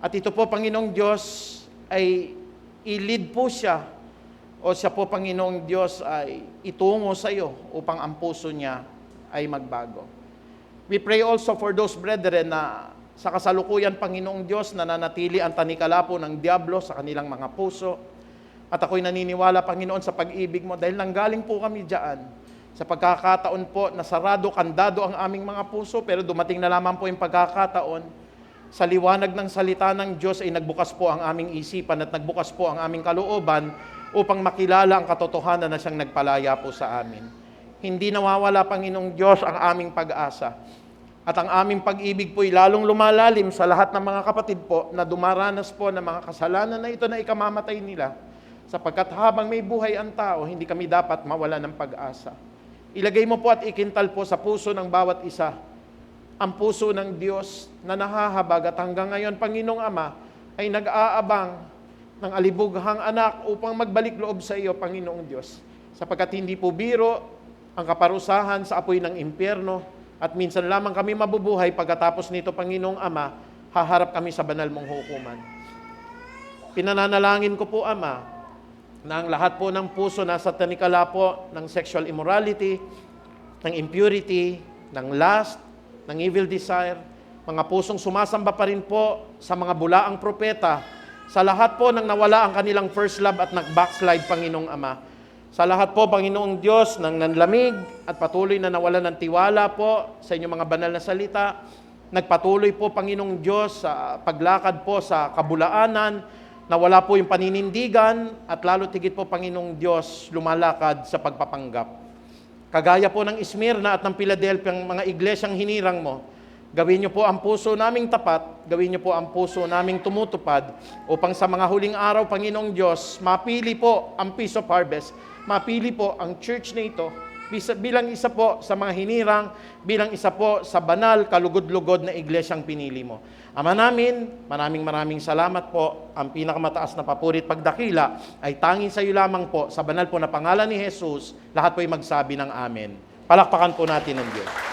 Speaker 5: At ito po, Panginoong Diyos, ay i-lead po siya, o siya po, Panginoong Diyos, ay itungo sa iyo upang ang puso niya ay magbago. We pray also for those brethren na sa kasalukuyan, Panginoong Diyos, na nanatili ang tanikala po ng diablo sa kanilang mga puso. At ako'y naniniwala, Panginoon, sa pag-ibig mo, dahil nanggaling po kami diyan. Sa pagkakataon po na sarado, kandado ang aming mga puso, pero dumating na lamang po yung pagkakataon, sa liwanag ng salita ng Diyos ay nagbukas po ang aming isipan at nagbukas po ang aming kalooban upang makilala ang katotohanan na siyang nagpalaya po sa amin. Hindi nawawala, Panginoong Diyos, ang aming pag-asa. At ang aming pag-ibig po ay lalong lumalalim sa lahat ng mga kapatid po na dumaranas po ng mga kasalanan na ito na ikamamatay nila. Sapagkat habang may buhay ang tao, hindi kami dapat mawala ng pag-asa. Ilagay mo po at ikintal po sa puso ng bawat isa ang puso ng Diyos na nahahabag at hanggang ngayon, Panginoong Ama, ay nag-aabang ng alibughang anak upang magbalik loob sa iyo, Panginoong Diyos. Sapagkat hindi po biro ang kaparusahan sa apoy ng impyerno at minsan lamang kami mabubuhay pagkatapos nito, Panginoong Ama, haharap kami sa banal mong hukuman. Pinananalangin ko po, Ama, na ang lahat po ng puso nasa tanikala po ng sexual immorality, ng impurity, ng lust, ng evil desire, mga pusong sumasamba pa rin po sa mga bulaang propeta, sa lahat po ng nawala ang kanilang first love at nag-backslide, Panginoong Ama. Sa lahat po, Panginoong Diyos, ng nanlamig at patuloy na nawala ng tiwala po sa inyong mga banal na salita, nagpatuloy po, Panginoong Diyos, sa paglakad po sa kabulaanan, na wala po yung paninindigan at lalo tigit po, Panginoong Diyos, lumalakad sa pagpapanggap. Kagaya po ng Smyrna at ng Philadelphia, ang mga iglesyang hinirang mo, gawin niyo po ang puso naming tapat, gawin niyo po ang puso naming tumutupad upang sa mga huling araw, Panginoong Diyos, mapili po ang Feast of Harvest, mapili po ang church na ito bilang isa po sa mga hinirang, bilang isa po sa banal, kalugod-lugod na iglesyang pinili mo. Ama namin, maraming salamat po. Ang pinakamataas na papuri at pagdakila ay tanging sa iyo lamang po, sa banal po na pangalan ni Jesus, lahat po ay magsabi ng amen. Palakpakan po natin ang Diyos.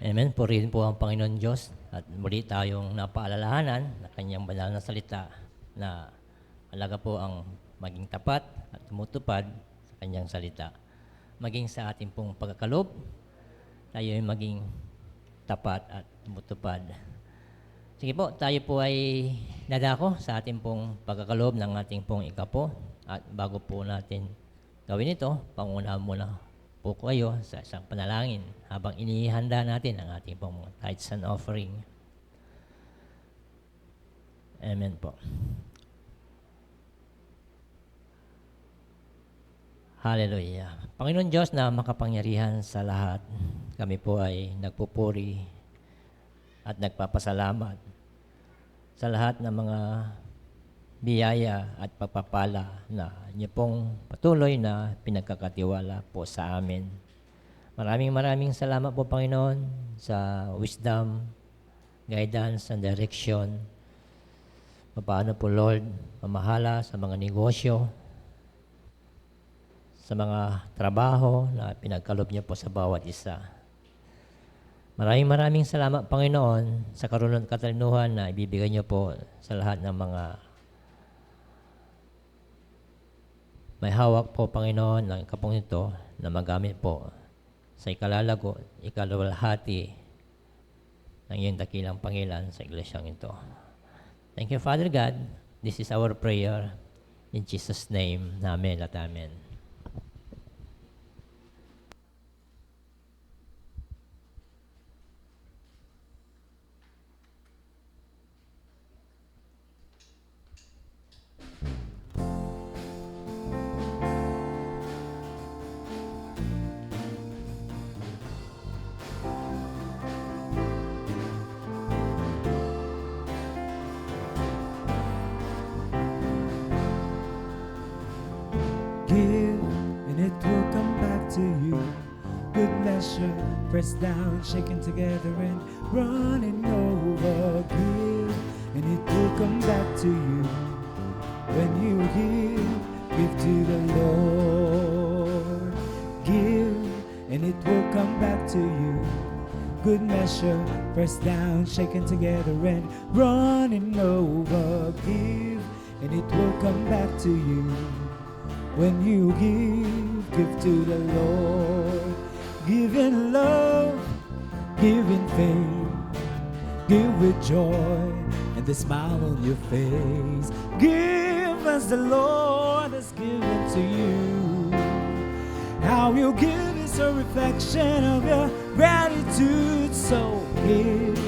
Speaker 1: Amen. Purihin po ang Panginoon Diyos at muli tayong napaalalahanan na kanyang banal na salita na alaga po ang maging tapat at tumutupad sa kanyang salita. Maging sa ating pong pagkakalob, tayo ay maging tapat at tumutupad. Sige po, tayo po ay nadako sa ating pong pagkakalob ng ating pong ikapo. At bago po natin gawin ito, pangunahan muna po kayo sa isang panalangin habang inihanda natin ang ating pong tithes and offering. Amen po. Hallelujah. Panginoon Diyos na makapangyarihan sa lahat, kami po ay nagpupuri at nagpapasalamat sa lahat ng mga biyaya at pagpapala na niyo pong patuloy na pinagkakatiwala po sa amin. Maraming salamat po, Panginoon, sa wisdom, guidance and direction. Paano po, Lord, mamahala sa mga negosyo, sa mga trabaho na pinagkaloob niyo po sa bawat isa. Maraming salamat, Panginoon, sa karunong katalinuhan na ibibigay niyo po sa lahat ng mga may hawak po, Panginoon, ng kapong ito na magamit po sa ikalalago, ikalawalhati ng iyong dakilang Pangilan sa iglesyang ito. Thank you, Father God. This is our prayer. In Jesus' name, Amen at Amen.
Speaker 3: Give, and it will come back to you. Good measure, pressed down, shaken together, and running over. Give, and it will come back to you. When you give to the Lord. Give, and it will come back to you. Good measure, pressed down, shaken together, and running over. Give, and it will come back to you. When you give to the Lord. Give in love, give in faith, give with joy and the smile on your face. Give as the Lord has given to you. How you give is a reflection of your gratitude. So give,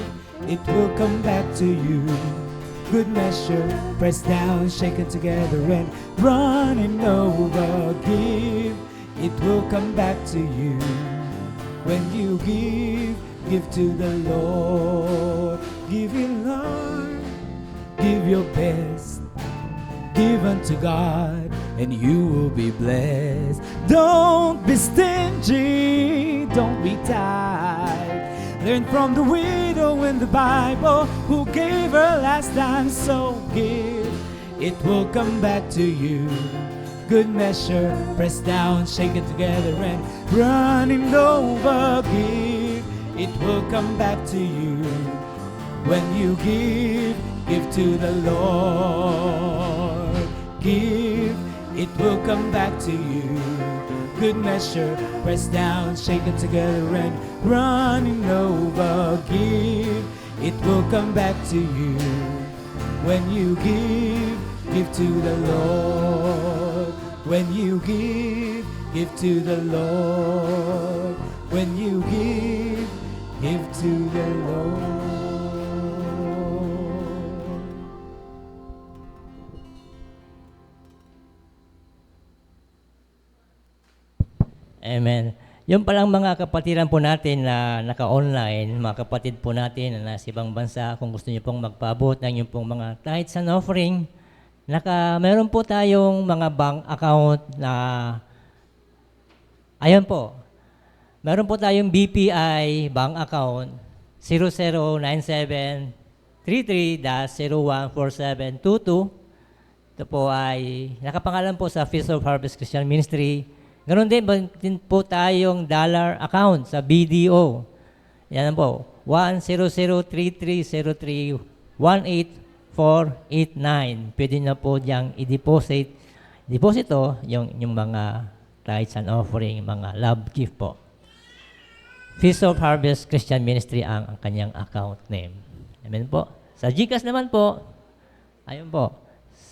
Speaker 3: it will come back to you. Good measure, pressed down, shaken together, and running over. Give, it will come back to you. When you give to the Lord. Give your love, give your best, give unto God, and you will be blessed. Don't be stingy, don't be tight. Learn from the widow in the Bible who gave her last time. So give, it will come back to you. Good measure, pressed down, shaken together, and running over. Give, it will come back to you. When you give to the Lord. Give, it will come back to you. Good measure, pressed down, shaken together, and running over. Give, it will come back to you. When you give to the Lord. When you give to the Lord. When you give to the Lord.
Speaker 1: Amen. Yung palang mga kapatiran po natin na naka-online, mga kapatid po natin na nasa ibang bansa, kung gusto niyo pong magpaabot ng yung pong mga tithes and offering, meron po tayong mga bank account na, ayan po, meron po tayong BPI bank account 009733-014722. Ito po ay nakapangalan po sa Feast of Harvest Christian Ministry. Ganon din po tayong dollar account sa BDO. Yan po, 10033031849. Pwede na po diyang deposito yung mga tithes and offering, mga love gift po. Feast of Harvest Christian Ministry ang kanyang account name. Amen po. Sa GCash naman po, ayun po,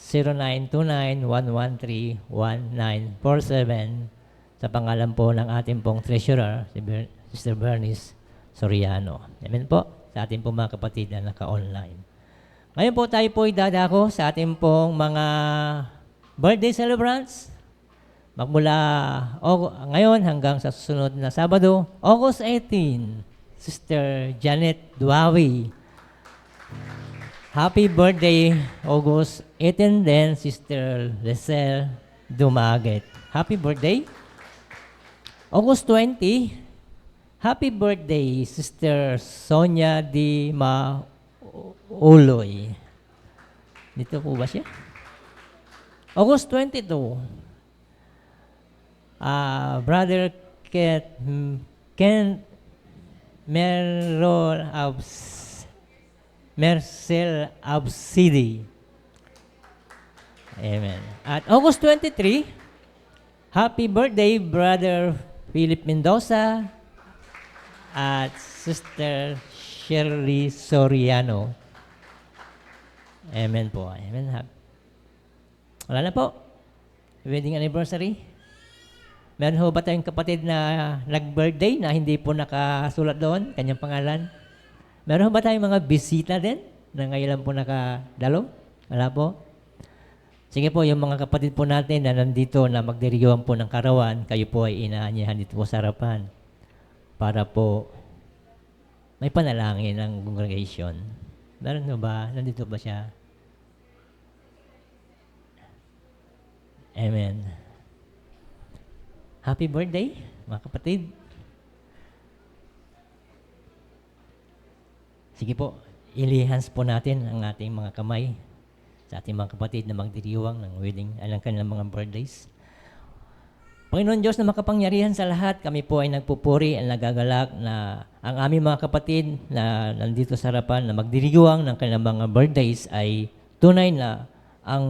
Speaker 1: 0929-113-1947 sa pangalan po ng ating pong treasurer, si Sister Bernice Soriano. Amen po, sa ating pong mga kapatid na naka-online. Ngayon po tayo po idadako sa ating pong mga birthday celebrants. Magmula ngayon hanggang sa susunod na Sabado, August 18, Sister Janet Duawi. Happy birthday, August 18 din, Sister Lesel Dumaget. Happy birthday. August 20, happy birthday, Sister Sonia Di Uloy. Dito po ba siya? August 22. Brother Ken Mercel Absidi. Amen. At August 23, happy birthday, Brother Philip Mendoza at Sister Shirley Soriano. Amen po. Amen. Wala na po. Wedding anniversary. Meron ho ba tayong kapatid na nag-birthday na hindi po nakasulat doon, kanyang pangalan? Meron ho ba tayong mga bisita din na ngayon lang po nakadalo? Wala po? Sige po, yung mga kapatid po natin na nandito na magdiriwang po ng karawan, kayo po ay inaanyahan dito po sa harapan para po may panalangin ng congregation. Meron ho ba? Nandito ba siya? Amen. Happy birthday, mga kapatid. Sige po, ilihans po natin ang ating mga kamay sa ating mga kapatid na magdiriwang ng wedding, alang kanilang mga birthdays. Panginoon Diyos na makapangyarihan sa lahat, kami po ay nagpupuri at nagagalak na ang aming mga kapatid na nandito sa harapan na magdiriwang ng kanilang mga birthdays ay tunay na ang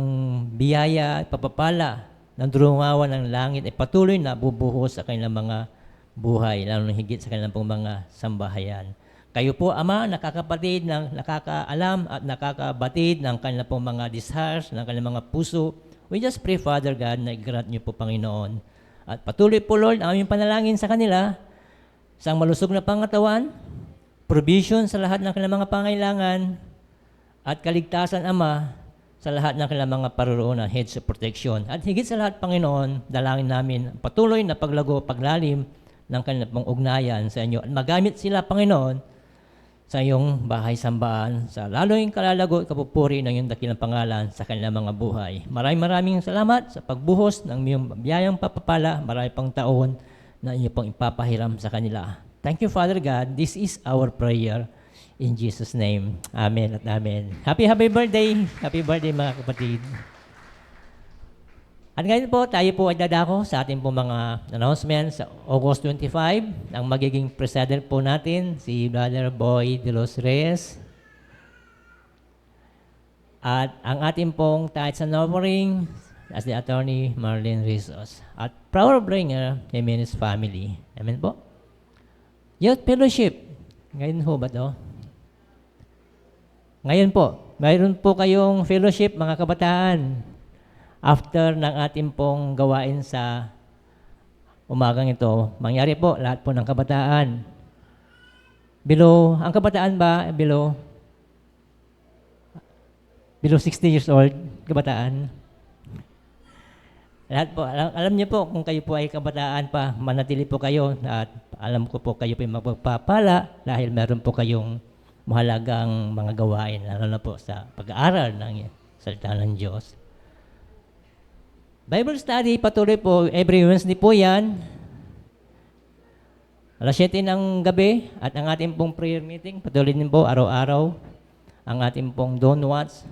Speaker 1: biyaya at papapala ng durungawan ng langit ay patuloy na bubuhos sa kanilang mga buhay, lalo na higit sa kanilang pong mga sambahayan. Kayo po, Ama, nakakapatid, nakakaalam at nakakabatid ng kanilang pong mga desires, ng kanilang mga puso. We just pray, Father God, na i-grant niyo po, Panginoon. At patuloy po, Lord, ang aming panalangin sa kanila, sa malusog na pangatawan, provision sa lahat ng kanilang mga pangailangan, at kaligtasan, Ama, sa lahat ng kanilang mga paruroonan, hedge of protection. At higit sa lahat, Panginoon, dalangin namin patuloy na paglago, paglalim ng kanilang pong ugnayan sa inyo. At magamit sila, Panginoon, sa iyong bahay-sambaan, sa lalo'ing kalalago at kapupuri ng iyong dakilang pangalan sa kanilang mga buhay. Maraming salamat sa pagbuhos ng iyong biyayang papapala, marami pang taon na inyo pong ipapahiram sa kanila. Thank you, Father God. This is our prayer. In Jesus' name. Amen at amen. Happy birthday. Happy birthday, mga kapatid. At ngayon po, tayo po ay dadako sa ating po mga announcements sa August 25. Ang magiging presider po natin, si Brother Boy de los Reyes. At ang ating pong tithes and offering as the attorney, Marlene Rizos. At proud bringer, Jimenez family. Amen po. Youth Fellowship. Ngayon ho ba ito? Ngayon po, mayroon po kayong fellowship, mga kabataan. After ng ating pong gawain sa umagang ito, mangyari po lahat po ng kabataan. Ang kabataan ba, below 60 years old, kabataan? Lahat po, alam niyo po, kung kayo po ay kabataan pa, manatili po kayo at alam ko po kayo po ay magpapala dahil meron po kayong mahalagang mga gawain, lalo na po sa pag-aaral ng salita ng Diyos. Bible study, patuloy po, every Wednesday po yan. Alas 7 ng gabi at ang ating pong prayer meeting, patuloy din po araw-araw. Ang ating pong Dawn Watch,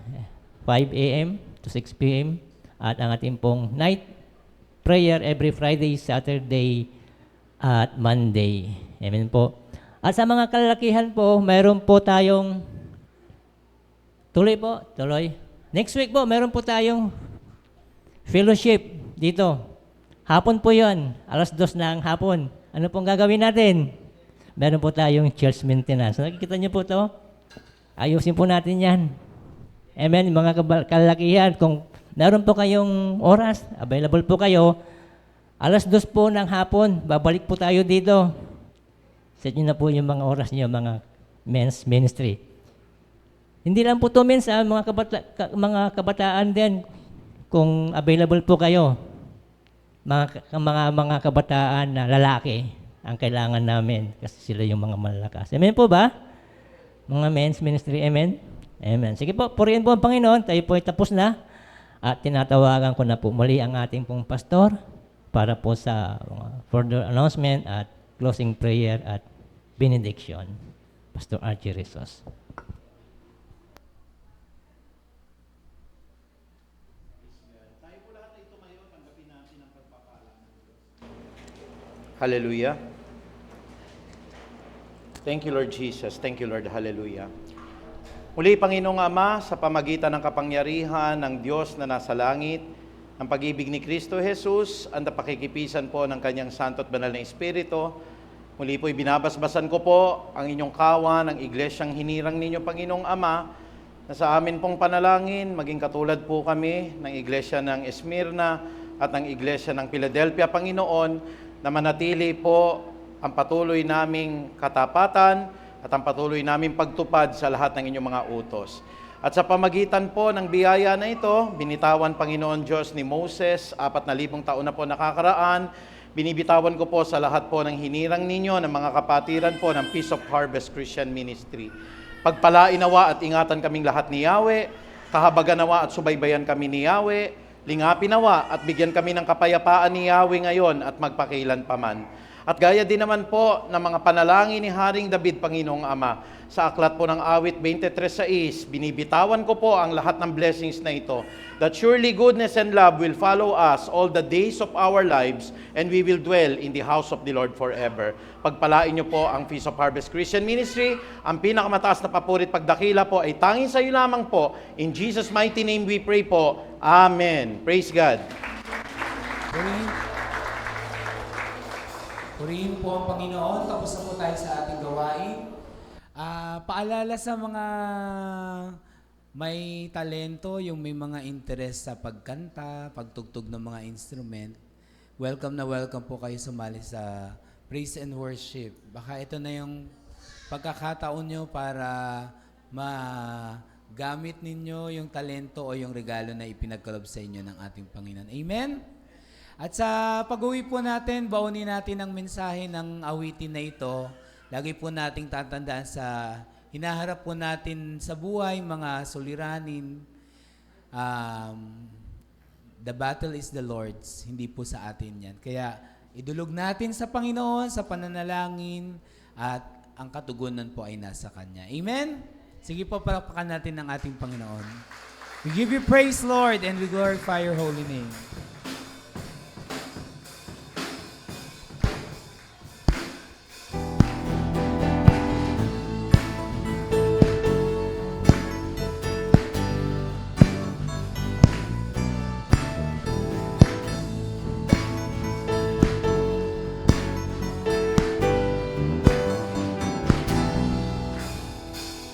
Speaker 1: 5 a.m. to 6 p.m. At ang ating pong night prayer every Friday, Saturday, at Monday. Amen po. At sa mga kalalakihan po, mayroon po tayong, tuloy. Next week po, mayroon po tayong fellowship dito. Hapon po yon, alas 2 ng hapon. Ano pong gagawin natin? Meron po tayong church maintenance. Nakikita niyo po to? Ayusin po natin yan. Amen, mga kalalakihan. Kung meron po kayong oras, available po kayo, alas 2 po ng hapon, babalik po tayo dito. Set nyo na po yung mga oras niyo, mga men's ministry. Hindi lang po to men sa mga kabataan din. Kung available po kayo, mga kabataan na lalaki ang kailangan namin kasi sila yung mga malalakas. Amen po ba? Mga men's ministry, amen? Amen. Sige po, purihin po ang Panginoon. Tayo po ay tapos na. At tinatawagan ko na po muli ang ating pong pastor para po sa further announcement at closing prayer at benediction. Pastor Archie Rizos.
Speaker 5: Hallelujah. Thank you, Lord Jesus. Thank you, Lord. Hallelujah. Muli, Panginoong Ama, sa pamagitan ng kapangyarihan ng Diyos na nasa langit, ang pag-ibig ni Kristo Jesus, ang napakikipisan po ng Kanyang Santo at Banal na Espiritu, muli po'y binabasbasan ko po ang inyong kawan, ang iglesyang hinirang ninyo, Panginoong Ama, na sa amin pong panalangin, maging katulad po kami ng iglesia ng Esmirna at ng iglesia ng Philadelphia, Panginoon, na manatili po ang patuloy naming katapatan at ang patuloy naming pagtupad sa lahat ng inyong mga utos. At sa pamagitan po ng biyaya na ito, binitawan, Panginoon Diyos, ni Moses, 4,000 taon na po nakakaraan, binibitawan ko po sa lahat po ng hinirang ninyo, ng mga kapatiran po ng Peace of Harvest Christian Ministry. Pagpalain nawa at ingatan kaming lahat ni Yahweh, kahabagan nawa at subaybayan kami ni Yahweh, lingapin nawa at bigyan kami ng kapayapaan ni Yahweh ngayon at magpakailan paman. At gaya din naman po ng mga panalangin ni Haring David, Panginoong Ama, sa aklat po ng awit 23:6, binibitawan ko po ang lahat ng blessings na ito, that surely goodness and love will follow us all the days of our lives, and we will dwell in the house of the Lord forever. Pagpalain niyo po ang Feast of Harvest Christian Ministry. Ang pinakamataas na papurit pagdakila po ay tanging sa iyo lamang po. In Jesus' mighty name we pray po. Amen. Praise God.
Speaker 2: Purihin po ang Panginoon. Tapos na po tayo sa ating gawain. Paalala sa mga may talento, yung may mga interest sa pagkanta, pagtugtog ng mga instrument. Welcome na welcome po kayo sumali sa Praise and Worship. Baka ito na yung pagkakataon nyo para magamit ninyo yung talento o yung regalo na ipinagkaloob sa inyo ng ating Panginoon. Amen? At sa pag-uwi po natin, baunin natin ang mensahe ng awitin na ito. Lagi po nating tatandaan sa hinaharap po natin sa buhay, mga suliranin. The battle is the Lord's, hindi po sa atin yan. Kaya idulog natin sa Panginoon, sa pananalangin, at ang katugunan po ay nasa Kanya. Amen? Sige po, palakpakan natin ang ating Panginoon. We give you praise, Lord, and we glorify your holy name.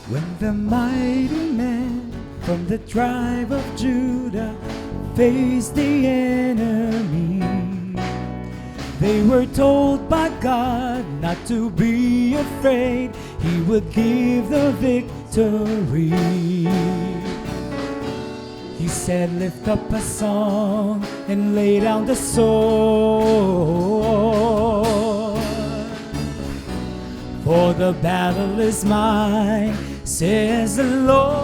Speaker 3: When the mighty men from the tribe of Judah faced the enemy, they were told by God not to be afraid, He would give the victory. He said, lift up a song and lay down the sword, for the battle is mine, says the Lord.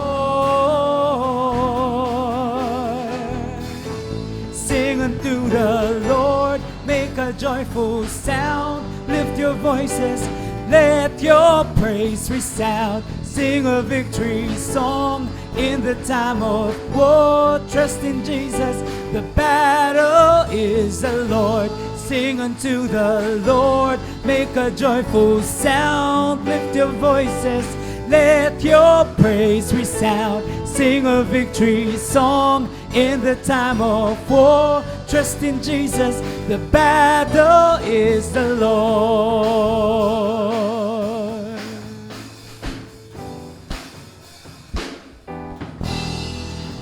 Speaker 3: Sing unto the Lord, make a joyful sound, lift your voices, let your praise resound. Sing a victory song in the time of war. Trust in Jesus, the battle is the Lord. Sing unto the Lord, make a joyful sound, lift your voices, let your praise resound. Sing a victory song in the time of war. Trust in Jesus, the battle is the Lord.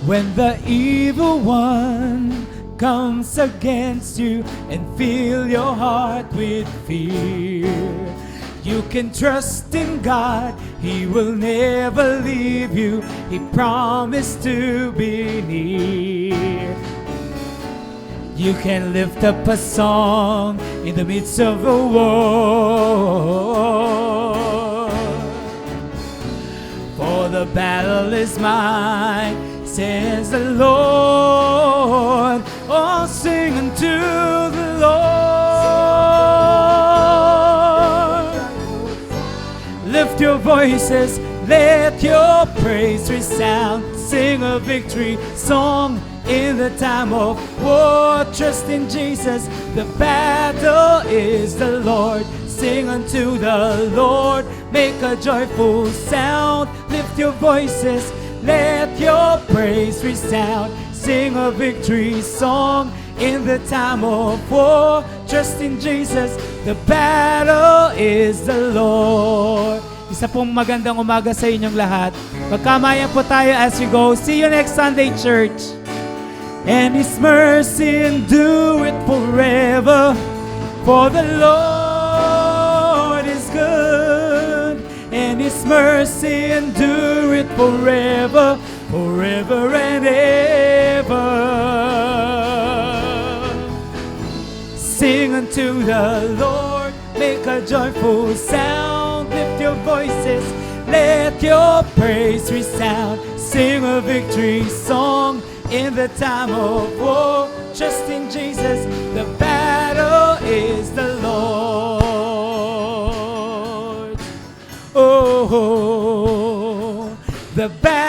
Speaker 3: When the evil one comes against you and fill your heart with fear, you can trust in God, He will never leave you, He promised to be near. You can lift up a song in the midst of a war, for the battle is mine, says the Lord. Oh, sing unto the Lord. Lift your voices, let your praise resound. Sing a victory song in the time of war. Trust in Jesus, the battle is the Lord. Sing unto the Lord, make a joyful sound. Lift your voices, let your praise resound. Sing a victory song in the time of war. Trust in Jesus, the battle is the Lord. Isa pong magandang umaga sa inyong lahat. Magkamayan po tayo as we go. See you next Sunday, church. And His mercy endureth forever, for the Lord is good. And His mercy endureth forever, forever and ever. Sing unto the Lord, make a joyful sound. Lift your voices, let your praise resound. Sing a victory song in the time of war. Trust in Jesus, the battle is the Lord. Oh, the battle